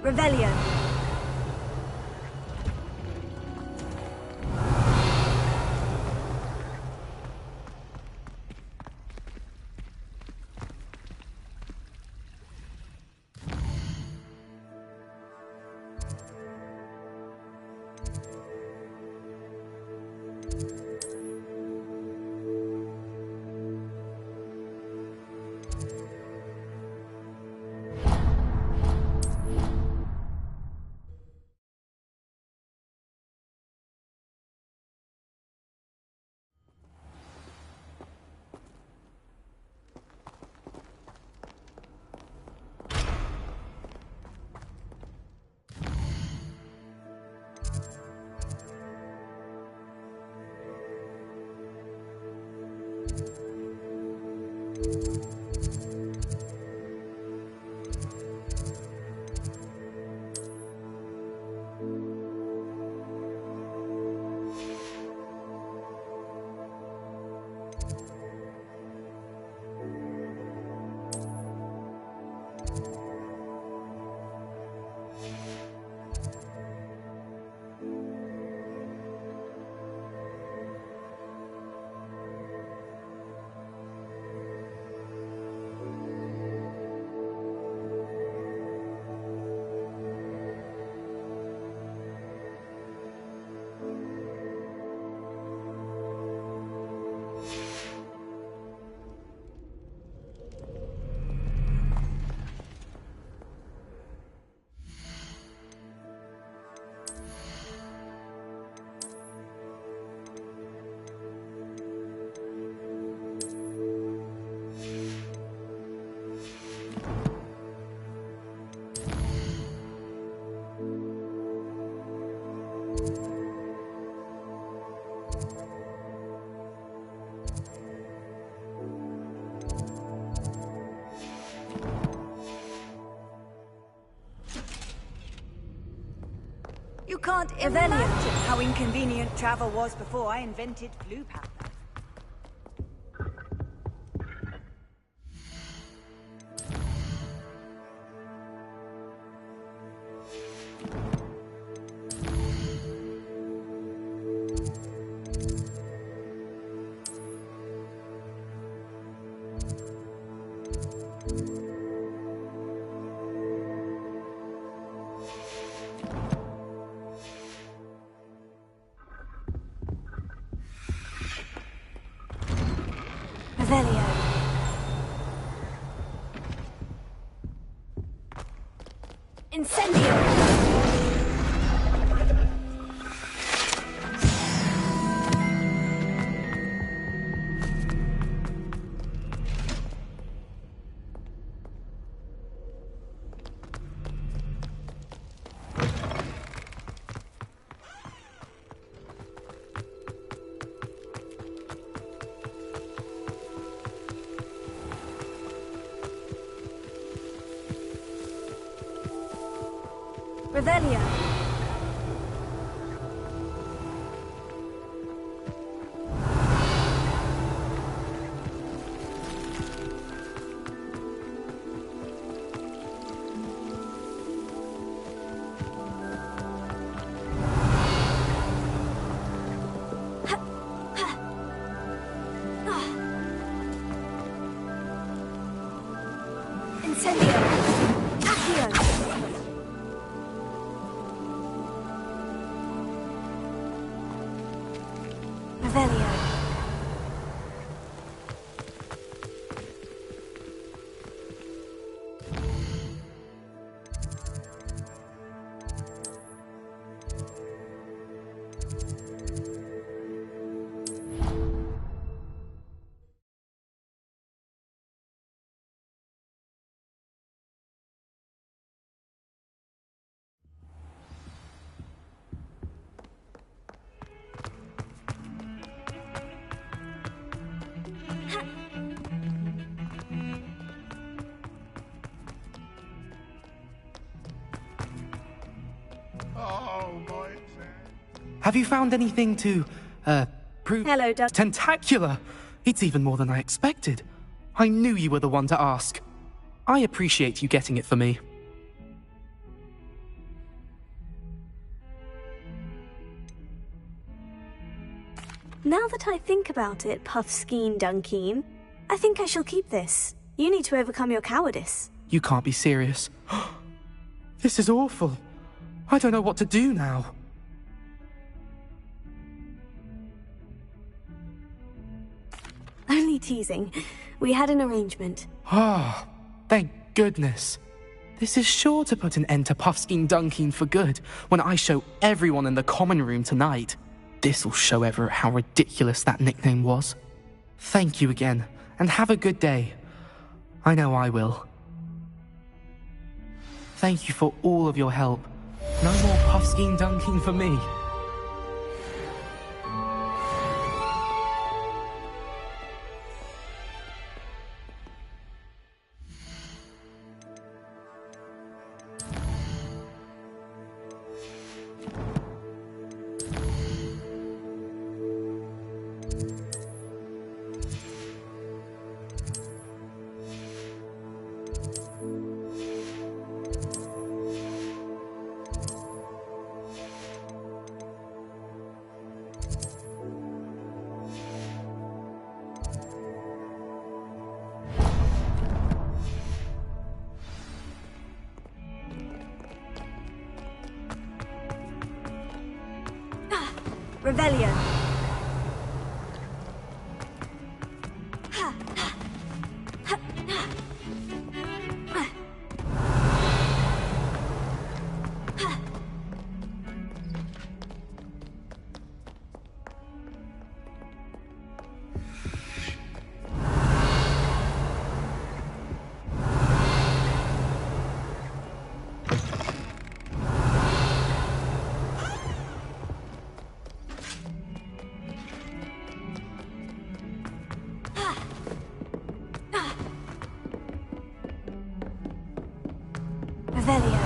S1: Revelio. You can't imagine how inconvenient travel was before I invented blue powder. Revelio. Incendio!
S8: Revelio. Incendio. Accio. Revelio.
S5: Have you found anything to, prove?
S8: Hello, Doug.
S5: Tentacular! It's even more than I expected. I knew you were the one to ask. I appreciate you getting it for me.
S1: Now that I think about it, Puffskein Dunkeen, I think I shall keep this. You need to overcome your cowardice.
S5: You can't be serious. This is awful. I don't know what to do now.
S1: Only teasing. We had an arrangement.
S5: Ah, thank goodness. This is sure to put an end to Puffskein Dunkeen for good when I show everyone in the common room tonight. This'll show Everett how ridiculous that nickname was. Thank you again, and have a good day. I know I will. Thank you for all of your help. No more Puffskein Dunkeen for me.
S8: Revelio. Revelio.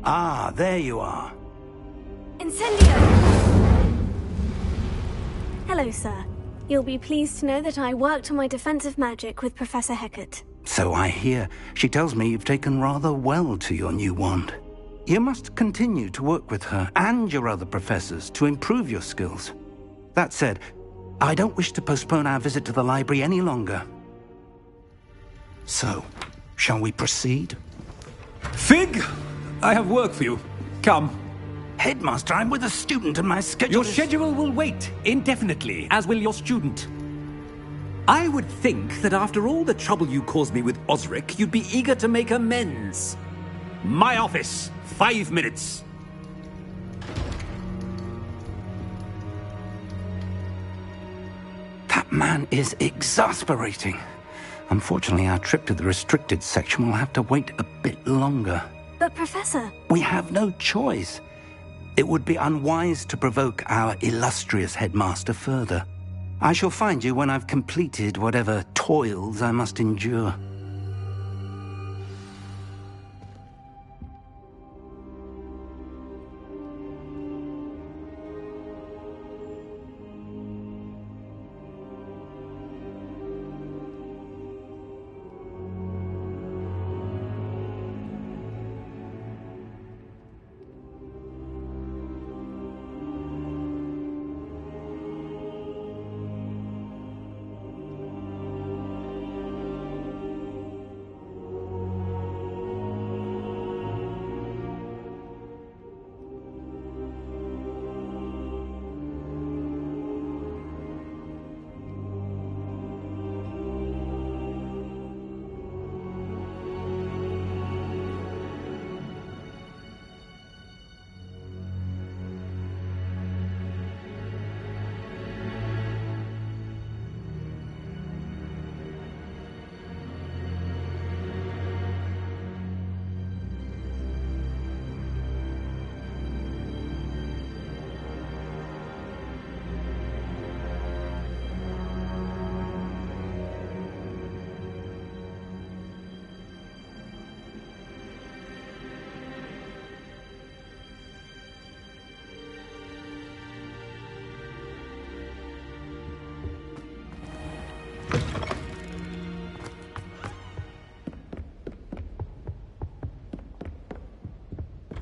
S10: Ah, there you are.
S1: Incendio! Hello, sir. You'll be pleased to know that I worked on my defensive magic with Professor Hecat.
S10: So I hear. She tells me you've taken rather well to your new wand. You must continue to work with her and your other professors to improve your skills. That said, I don't wish to postpone our visit to the library any longer. So, shall we proceed?
S14: Fig! I have work for you. Come.
S10: Headmaster, I'm with a student and my schedule
S14: Your schedule will wait indefinitely, as will your student. I would think that after all the trouble you caused me with Osric, you'd be eager to make amends. My office, 5 minutes.
S10: That man is exasperating. Unfortunately, our trip to the restricted section will have to wait a bit longer.
S1: But Professor...
S10: We have no choice. It would be unwise to provoke our illustrious headmaster further. I shall find you when I've completed whatever toils I must endure.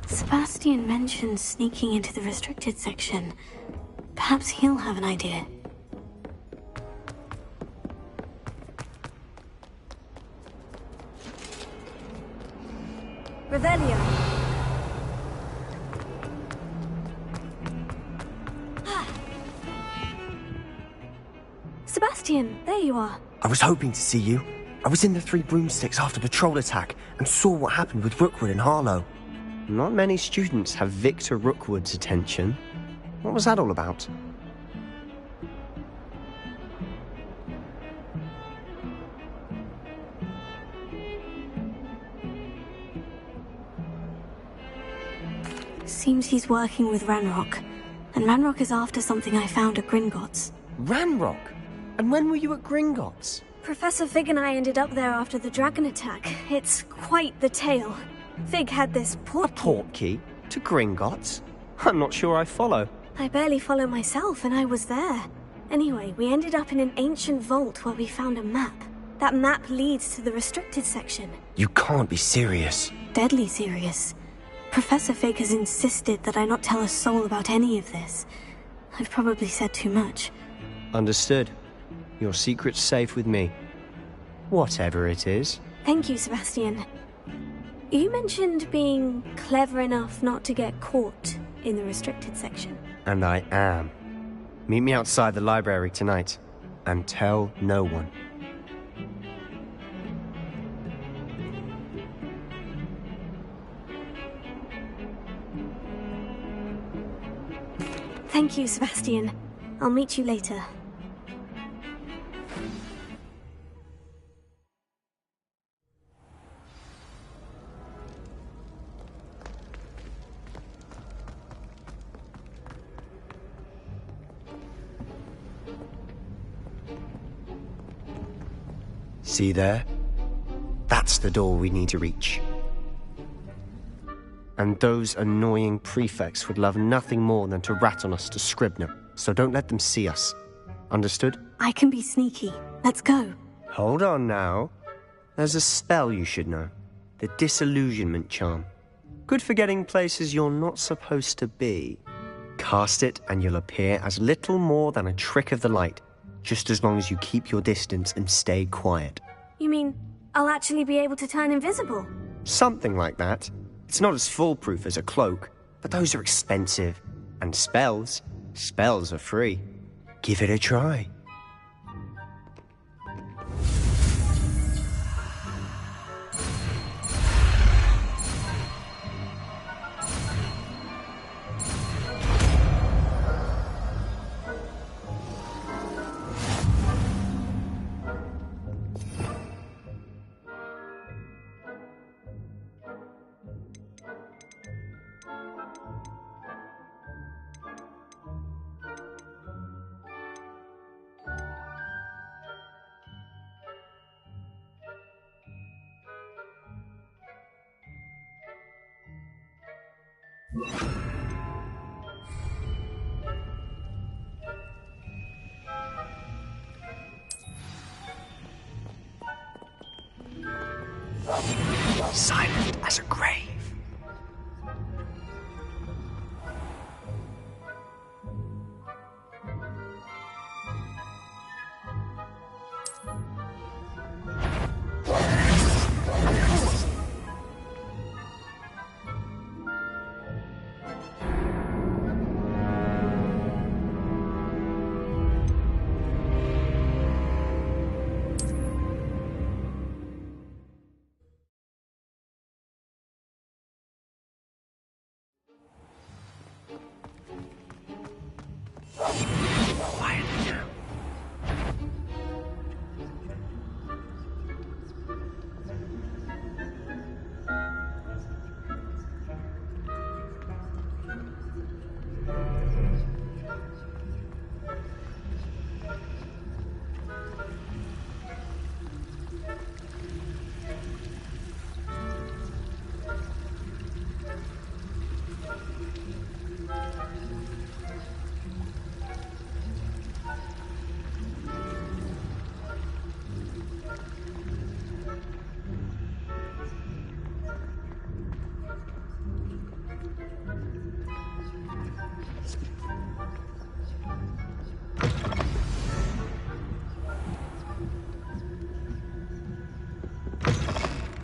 S1: Sebastian mentioned sneaking into the restricted section. Perhaps he'll have an idea.
S8: Revelio.
S1: Sebastian, there you are.
S15: I was hoping to see you. I was in the Three Broomsticks after the troll attack and saw what happened with Rookwood and Harlow.
S16: Not many students have Victor Rookwood's attention. What was that all about?
S1: Seems he's working with Ranrock. And Ranrock is after something I found at Gringotts.
S16: Ranrock? And when were you at Gringotts?
S1: Professor Fig and I ended up there after the dragon attack. It's quite the tale. Fig had this
S16: portkey to Gringotts? I'm not sure I follow.
S1: I barely follow myself, and I was there. Anyway, we ended up in an ancient vault where we found a map. That map leads to the restricted section.
S15: You can't be serious.
S1: Deadly serious. Professor Fig has insisted that I not tell a soul about any of this. I've probably said too much.
S16: Understood. Your secret's safe with me. Whatever it is.
S1: Thank you, Sebastian. You mentioned being clever enough not to get caught in the restricted section.
S16: And I am. Meet me outside the library tonight. And tell no one.
S1: Thank you, Sebastian. I'll meet you later.
S16: See there? That's the door we need to reach. And those annoying prefects would love nothing more than to rat on us to Scribner, so don't let them see us. Understood?
S1: I can be sneaky. Let's go.
S16: Hold on now. There's a spell you should know. The Disillusionment Charm. Good for getting places you're not supposed to be. Cast it and you'll appear as little more than a trick of the light, just as long as you keep your distance and stay quiet.
S1: You mean I'll actually be able to turn invisible?
S16: Something like that. It's not as foolproof as a cloak, but those are expensive. And spells are free. Give it a try.
S15: Quietly now.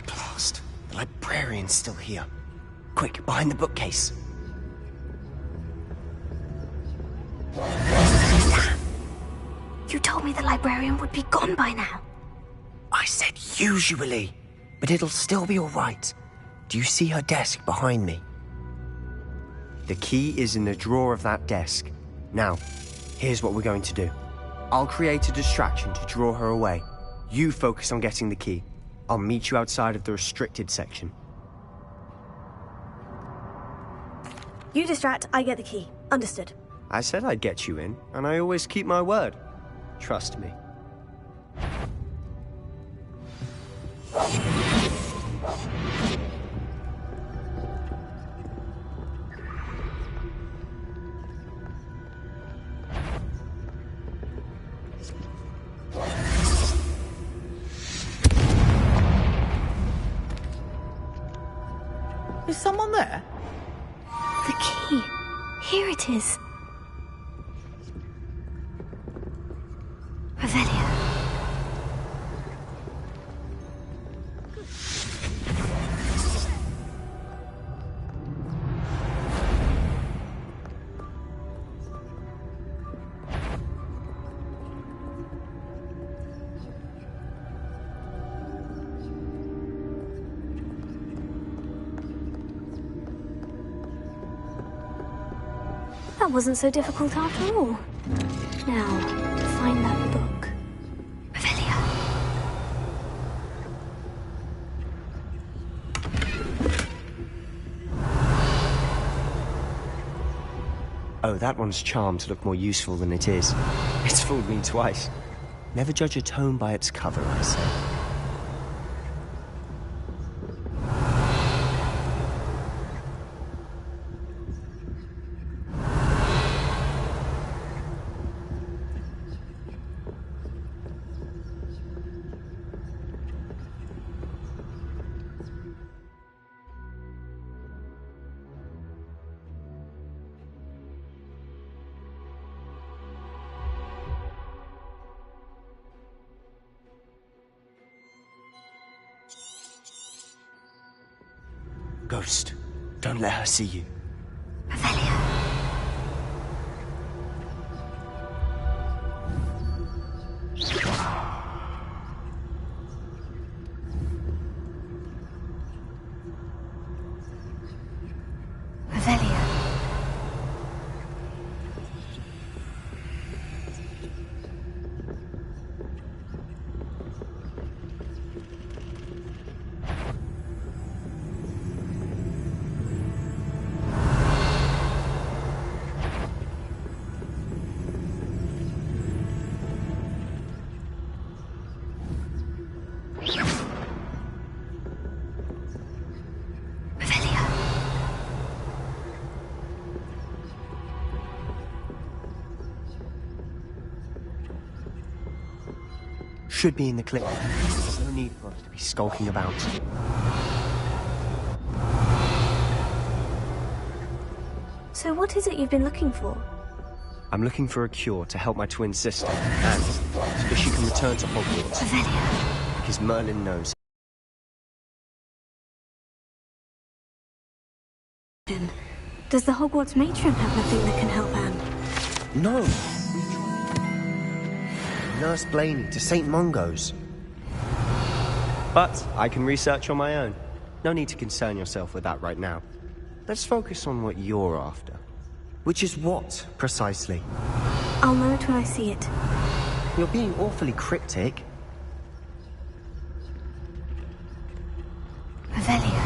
S15: Blast. The librarian's still here. Quick, behind the bookcase.
S1: You told me the librarian would be gone by now.
S15: I said usually, but it'll still be all right. Do you see her desk behind me?
S16: The key is in the drawer of that desk. Now, here's what we're going to do. I'll create a distraction to draw her away. You focus on getting the key. I'll meet you outside of the restricted section.
S17: You distract, I get the key. Understood.
S16: I said I'd get you in, and I always keep my word. Trust me.
S3: Is someone there?
S1: The key. Here it is. Revelia. That wasn't so difficult after all. Now, find that book. Revelia.
S16: Oh, that one's charmed to look more useful than it is. It's fooled me twice. Never judge a tome by its cover, I say.
S15: Ghost, don't let her see you.
S1: Revelia. Revelia.
S16: Should be in the clip. There's no need for us to be skulking about.
S17: So what is it you've been looking for?
S16: I'm looking for a cure to help my twin sister, and so that she can return to Hogwarts.
S1: Revelia.
S16: Because Merlin knows.
S17: Does the Hogwarts matron have nothing that can help Anne?
S16: No! Nurse Blaney to St. Mungo's. But I can research on my own. No need to concern yourself with that right now. Let's focus on what you're after.
S15: Which is what, precisely?
S1: I'll know it when I see it.
S15: You're being awfully cryptic.
S1: Revelio.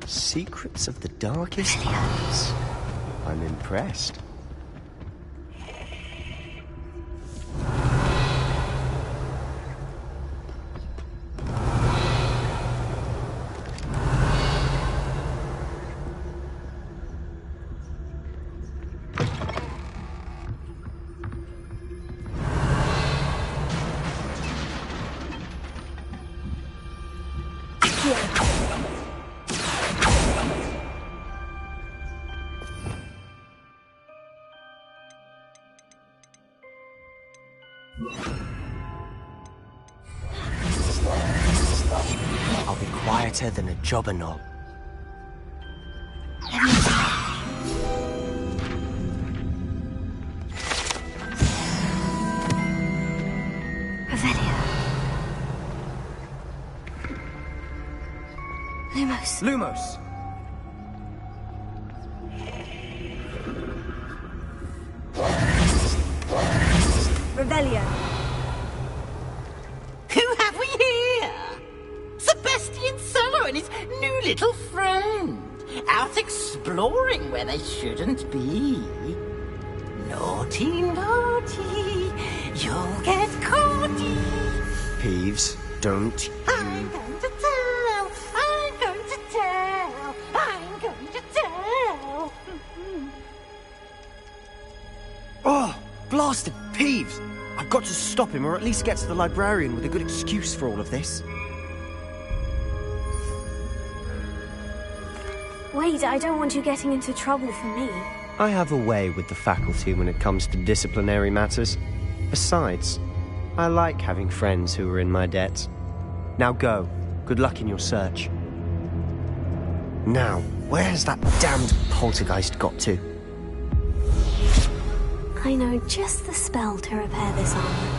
S15: Secrets of the darkest hours. I'm impressed. I'll be quieter than a jobberknoll.
S1: Revelio. Lumos.
S15: Lumos!
S8: Revelio.
S18: Who have we here? Sebastian Solo and his new little friend. Out exploring where they shouldn't be. Naughty, naughty. You'll get caughty.
S15: Peeves, don't you...
S18: I'm going to tell. I'm going to tell. I'm going to tell.
S16: Oh, blasted Peeves! I've got to stop him, or at least get to the librarian with a good excuse for all of this.
S1: Wait, I don't want you getting into trouble for me.
S16: I have a way with the faculty when it comes to disciplinary matters. Besides, I like having friends who are in my debt. Now go. Good luck in your search. Now, where's that damned poltergeist got to?
S1: I know just the spell to repair this armor.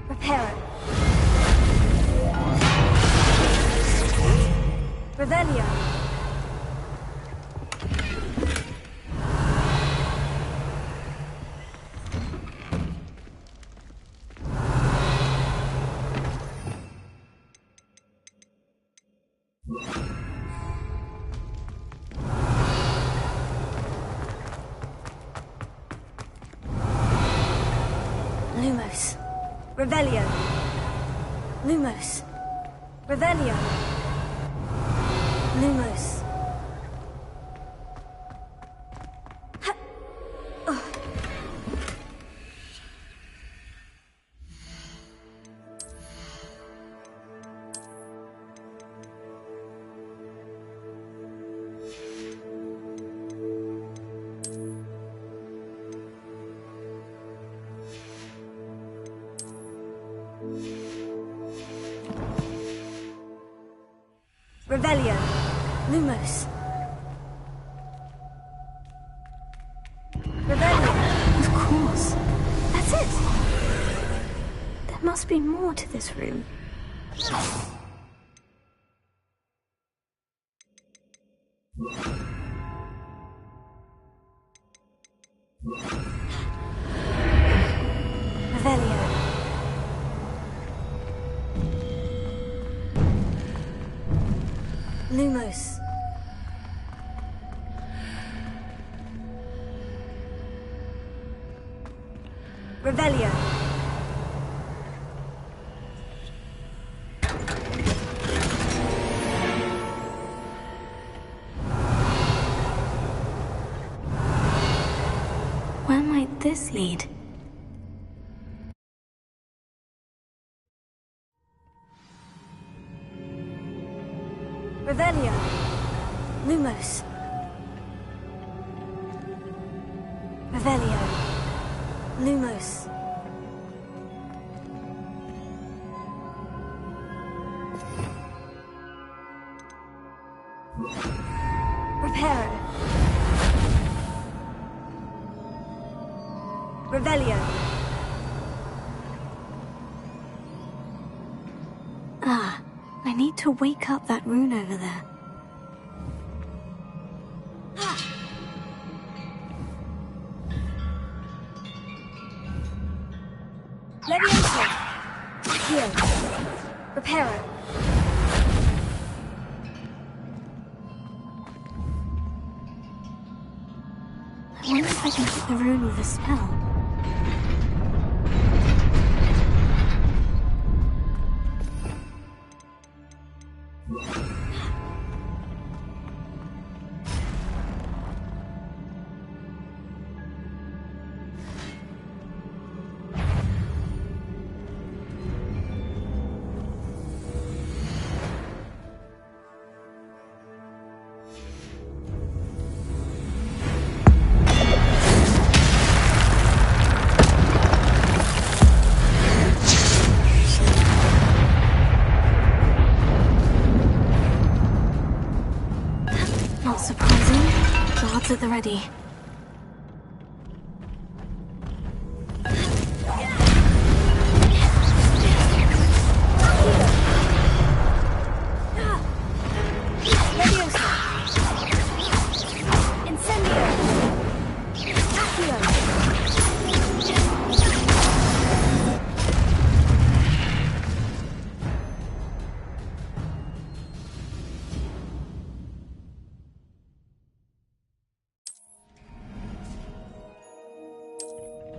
S8: Repair it. Revelio.
S1: Lumos.
S8: Revelio.
S1: Lumos.
S8: Revelio.
S1: Lumos.
S8: Revelio.
S1: Lumos.
S8: Revelio.
S1: Of course. That's it. There must be more to this room.
S8: Revelio.
S1: Lumos.
S8: Revelio.
S1: Where might this lead? Revelio. Lumos. Revelio. Lumos. Reparo. Revelio. Ah, I need to wake up that rune over there. Levioso. Heal. Reparo. I wonder if I can hit the rune with a spell. Not surprising. Guards at the ready.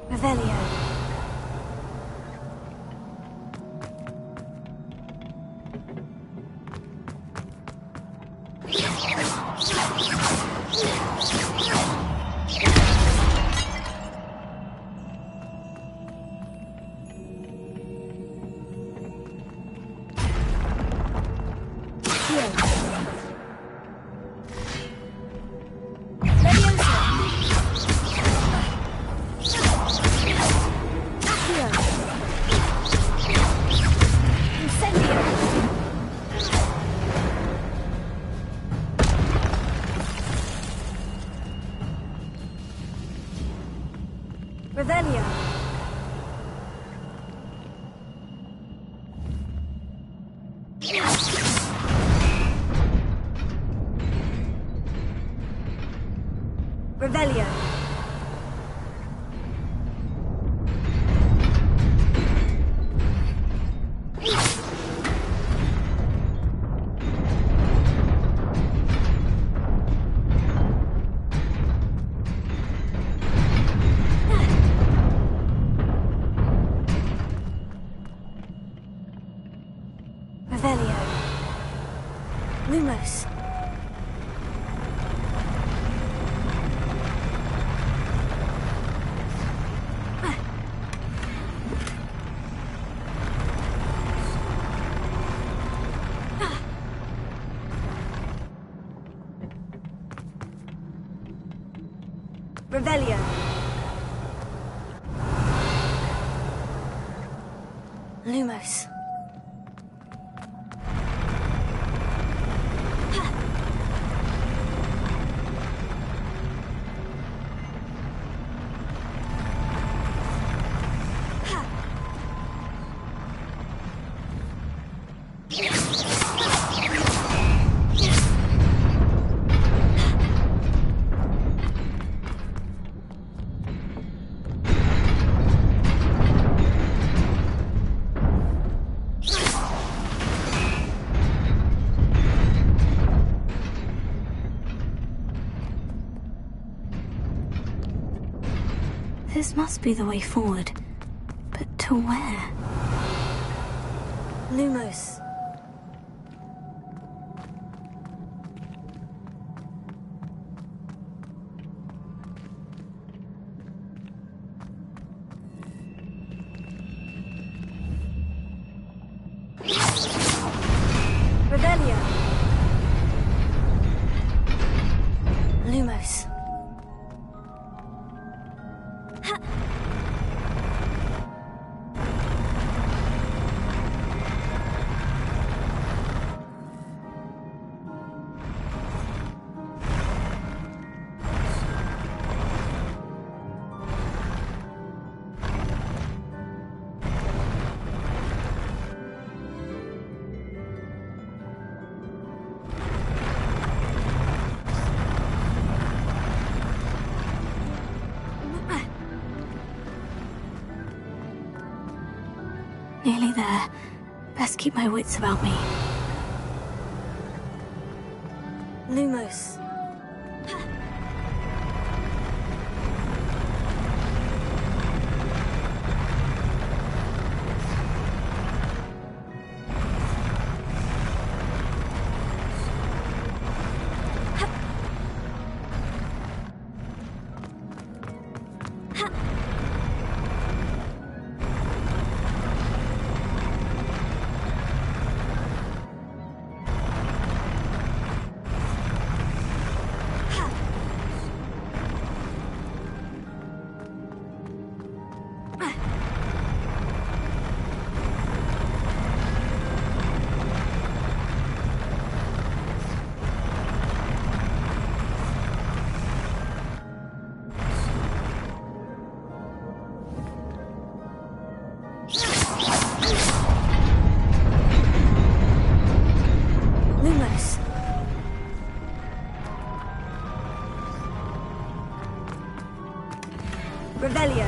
S1: Revelio. Revelio. Revelio. Revelio. Lumos. Revelio. Lumos. This must be the way forward. But to where? Lumos. Revelio. Nearly there. Best keep my wits about me. Lumos. Revelio.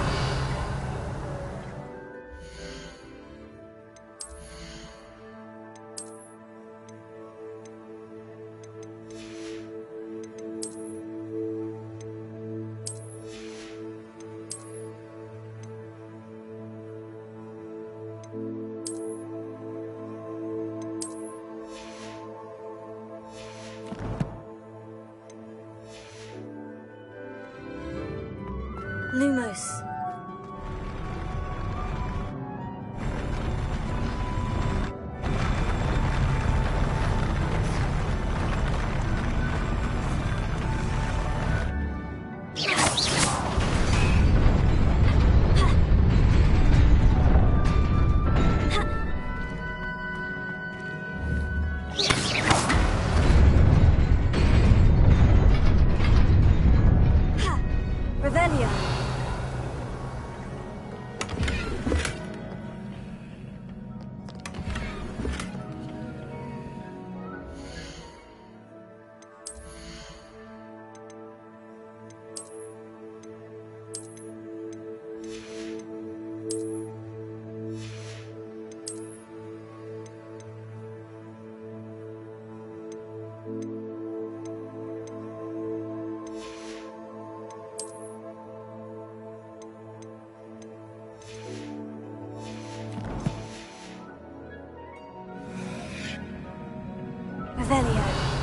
S1: Lumos. Revelio. Revelio.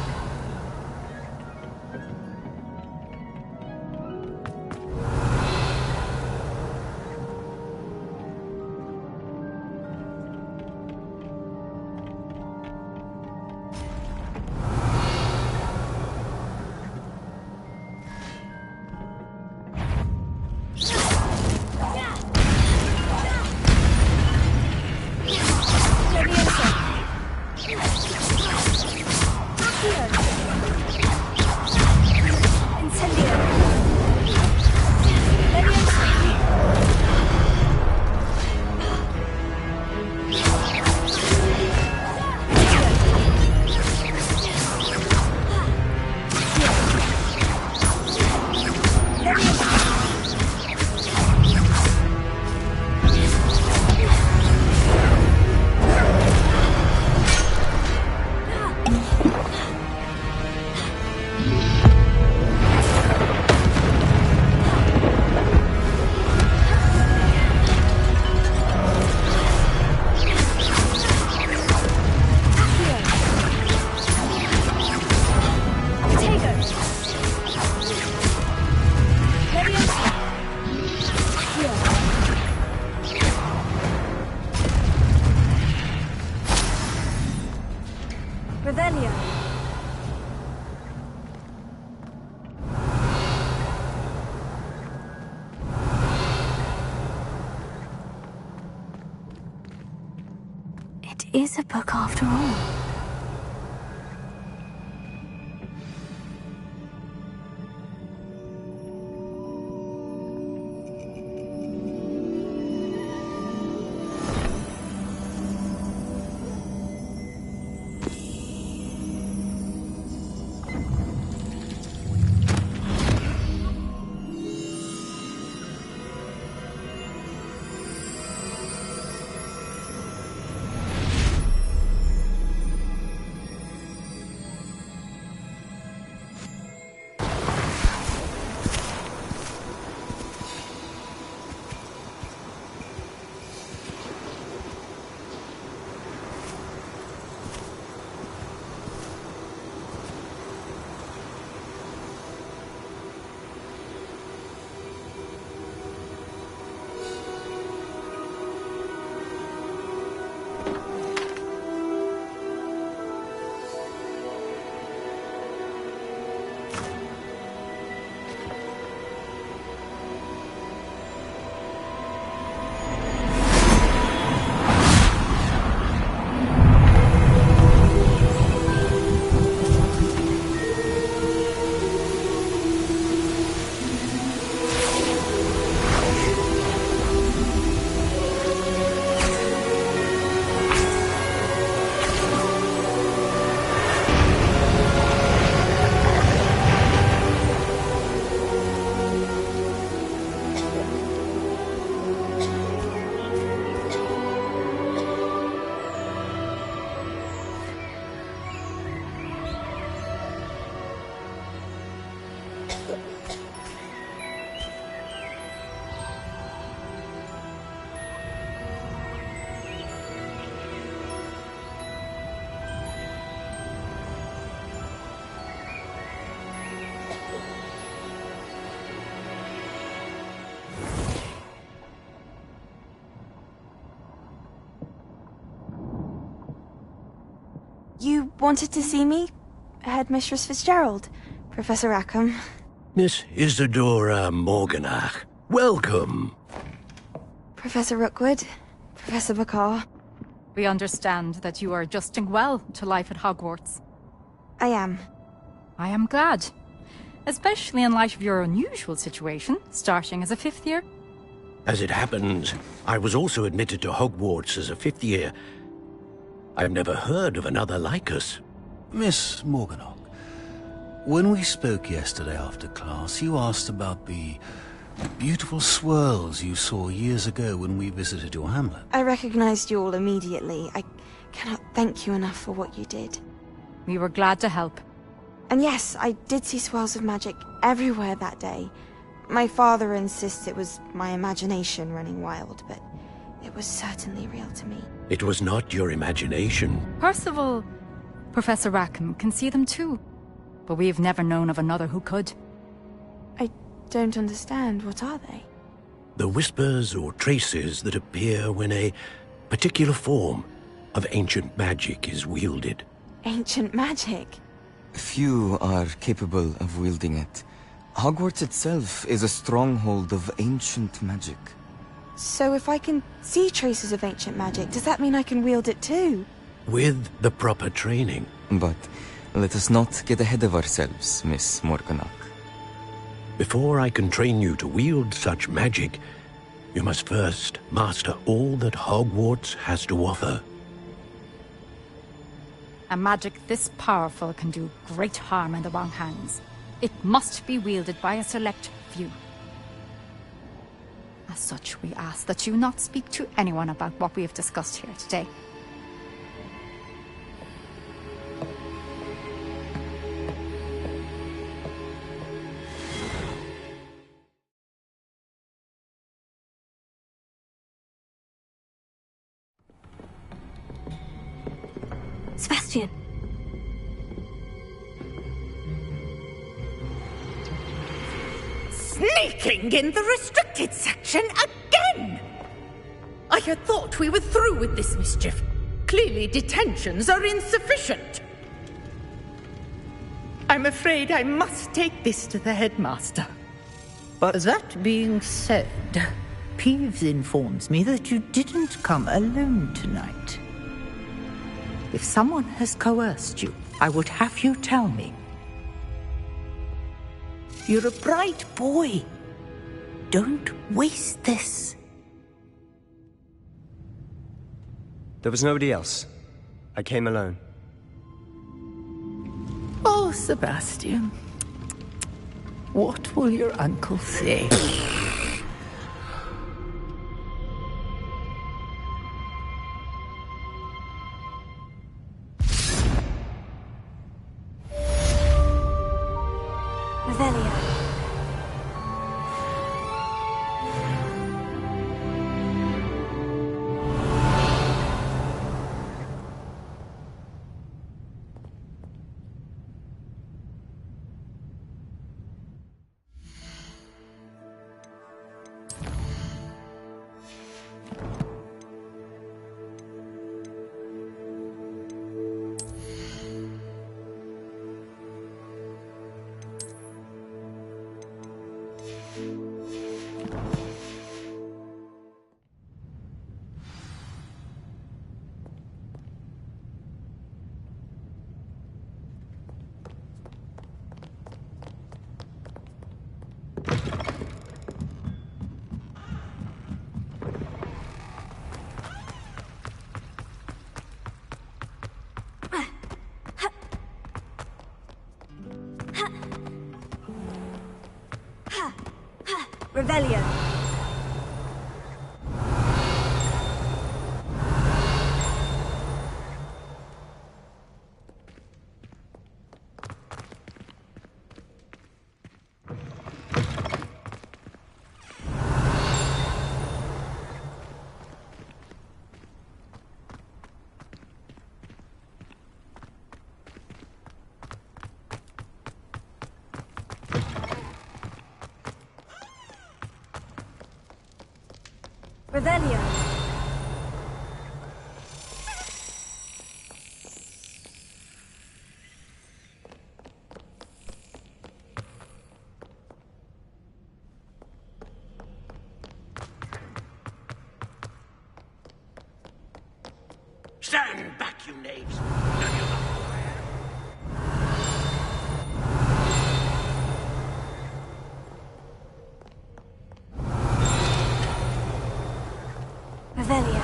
S1: Revelio. It is a book after all.
S19: You wanted to see me? Headmistress Fitzgerald, Professor Rackham.
S20: Miss Isadora Morganach, welcome.
S19: Professor Rookwood, Professor Bakar.
S3: We understand that you are adjusting well to life at Hogwarts.
S19: I am.
S3: I am glad. Especially in light of your unusual situation, starting as a 5th year.
S20: As it happens, I was also admitted to Hogwarts as a 5th year. I've never heard of another like us.
S21: Miss Morganach, when we spoke yesterday after class, you asked about the beautiful swirls you saw years ago when we visited your hamlet.
S19: I recognized you all immediately. I cannot thank you enough for what you did.
S3: We were glad to help.
S19: And yes, I did see swirls of magic everywhere that day. My father insists it was my imagination running wild, but it was certainly real to me.
S20: It was not your imagination.
S3: Percival, Professor Rackham can see them too. But we've never known of another who could.
S19: I don't understand. What are they?
S20: The whispers or traces that appear when a particular form of ancient magic is wielded.
S19: Ancient magic?
S22: Few are capable of wielding it. Hogwarts itself is a stronghold of ancient magic.
S19: So if I can see traces of ancient magic, does that mean I can wield it too?
S20: With the proper training.
S22: But let us not get ahead of ourselves, Miss Morganach.
S20: Before I can train you to wield such magic, you must first master all that Hogwarts has to offer.
S3: A magic this powerful can do great harm in the wrong hands. It must be wielded by a select few. As such, we ask that you not speak to anyone about what we have discussed here today.
S1: Sebastian.
S18: Sneaking in the restricted section again! I had thought we were through with this mischief. Clearly detentions are insufficient. I'm afraid I must take this to the headmaster.
S23: But that being said, Peeves informs me that you didn't come alone tonight. If someone has coerced you, I would have you tell me. You're a bright boy. Don't waste this.
S16: There was nobody else. I came alone.
S23: Oh, Sebastian. What will your uncle say?
S8: Revelio. Revelio.
S20: back, you knaves. Now you're not
S1: Revelio.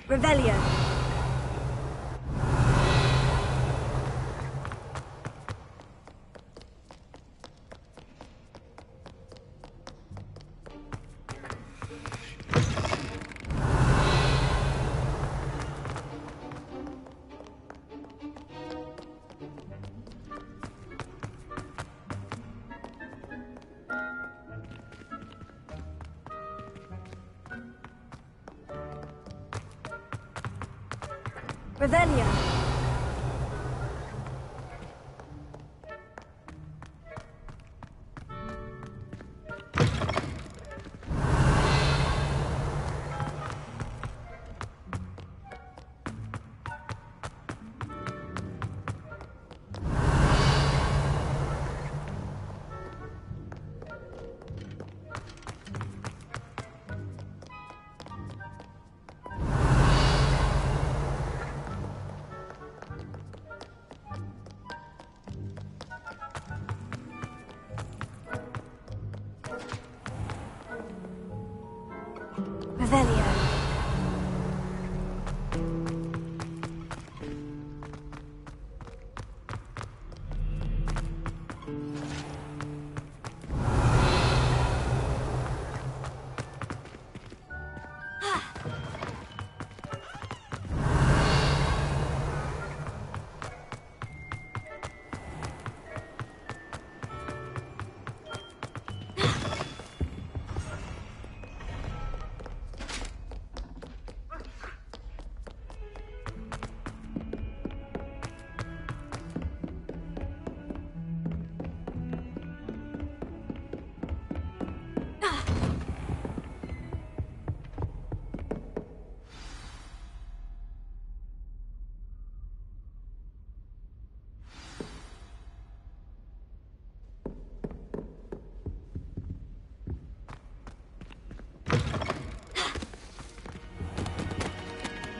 S1: Revelio. Revelio. Revelio.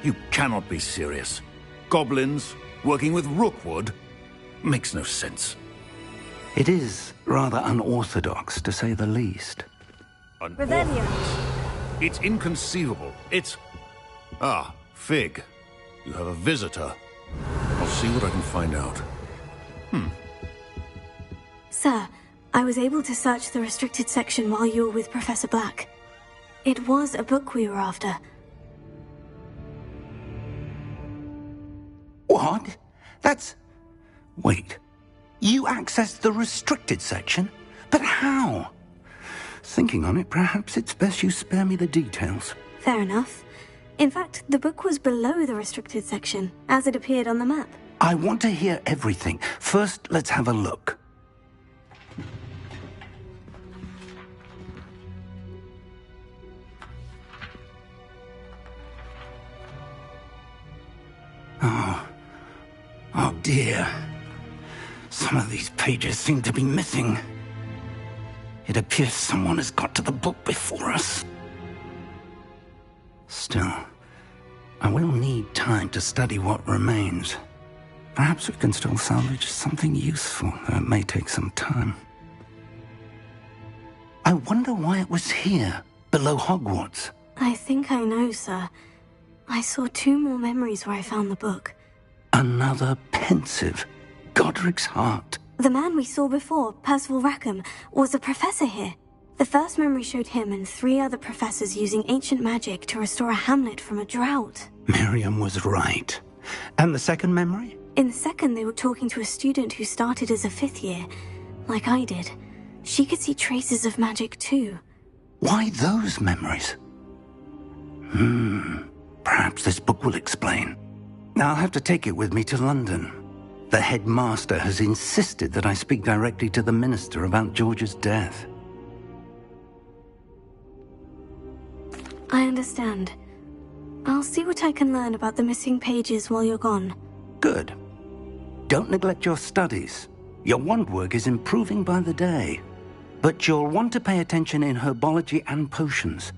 S21: You cannot be serious. Goblins working with Rookwood? Makes no sense.
S10: It is rather unorthodox, to say the least.
S1: Revelio.
S21: It's inconceivable. It's... Ah, Fig. You have a visitor. I'll see what I can find out.
S1: Sir, I was able to search the restricted section while you were with Professor Black. It was a book we were after.
S10: What? That's... Wait. You accessed the restricted section? But how? Thinking on it, perhaps it's best you spare me the details.
S1: Fair enough. In fact, the book was below the restricted section, as it appeared on the map.
S10: I want to hear everything. First, let's have a look. Oh dear. Some of these pages seem to be missing. It appears someone has got to the book before us. Still, I will need time to study what remains. Perhaps we can still salvage something useful, though it may take some time. I wonder why it was here, below Hogwarts.
S1: I think I know, sir. I saw 2 more memories where I found the book.
S10: Another pensive. Godric's heart.
S1: The man we saw before, Percival Rackham, was a professor here. The first memory showed him and 3 other professors using ancient magic to restore a hamlet from a drought.
S10: Miriam was right. And the second memory?
S1: In the second, they were talking to a student who started as a 5th year, like I did. She could see traces of magic too.
S10: Why those memories? Perhaps this book will explain. I'll have to take it with me to London. The headmaster has insisted that I speak directly to the minister about George's death.
S1: I understand. I'll see what I can learn about the missing pages while you're gone.
S10: Good. Don't neglect your studies. Your wand work is improving by the day. But you'll want to pay attention in herbology and potions.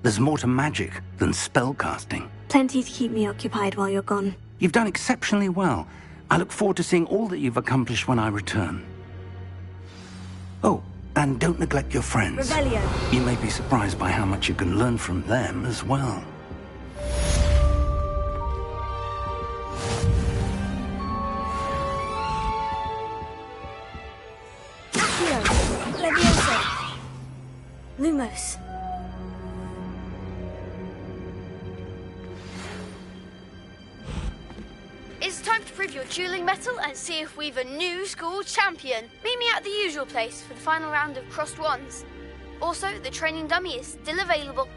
S10: There's more to magic than spellcasting.
S1: Plenty to keep me occupied while you're gone.
S10: You've done exceptionally well. I look forward to seeing all that you've accomplished when I return. Oh, and don't neglect your friends.
S8: Revelio.
S10: You may be surprised by how much you can learn from them as well.
S1: Accio. Levioso. Lumos.
S12: It's time to prove your dueling mettle and see if we've a new school champion. Meet me at the usual place for the final round of crossed wands. Also, the training dummy is still available.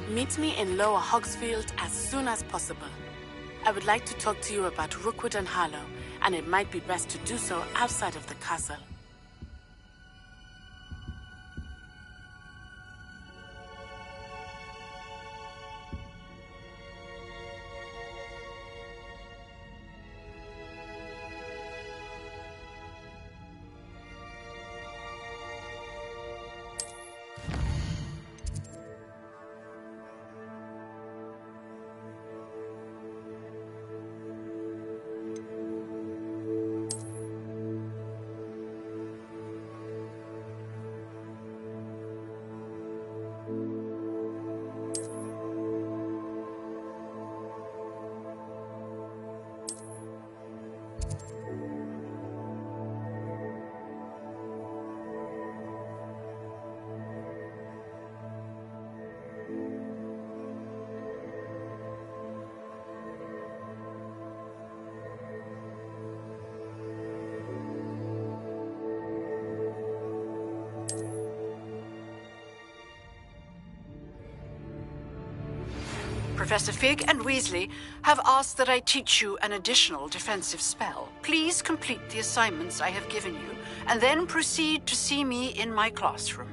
S2: Meet me in Lower Hogsfield as soon as possible. I would like to talk to you about Rookwood and Harlow, and it might be best to do so outside of the castle.
S11: Professor Fig and Weasley have asked that I teach you an additional defensive spell. Please complete the assignments I have given you, and then proceed to see me in my classroom.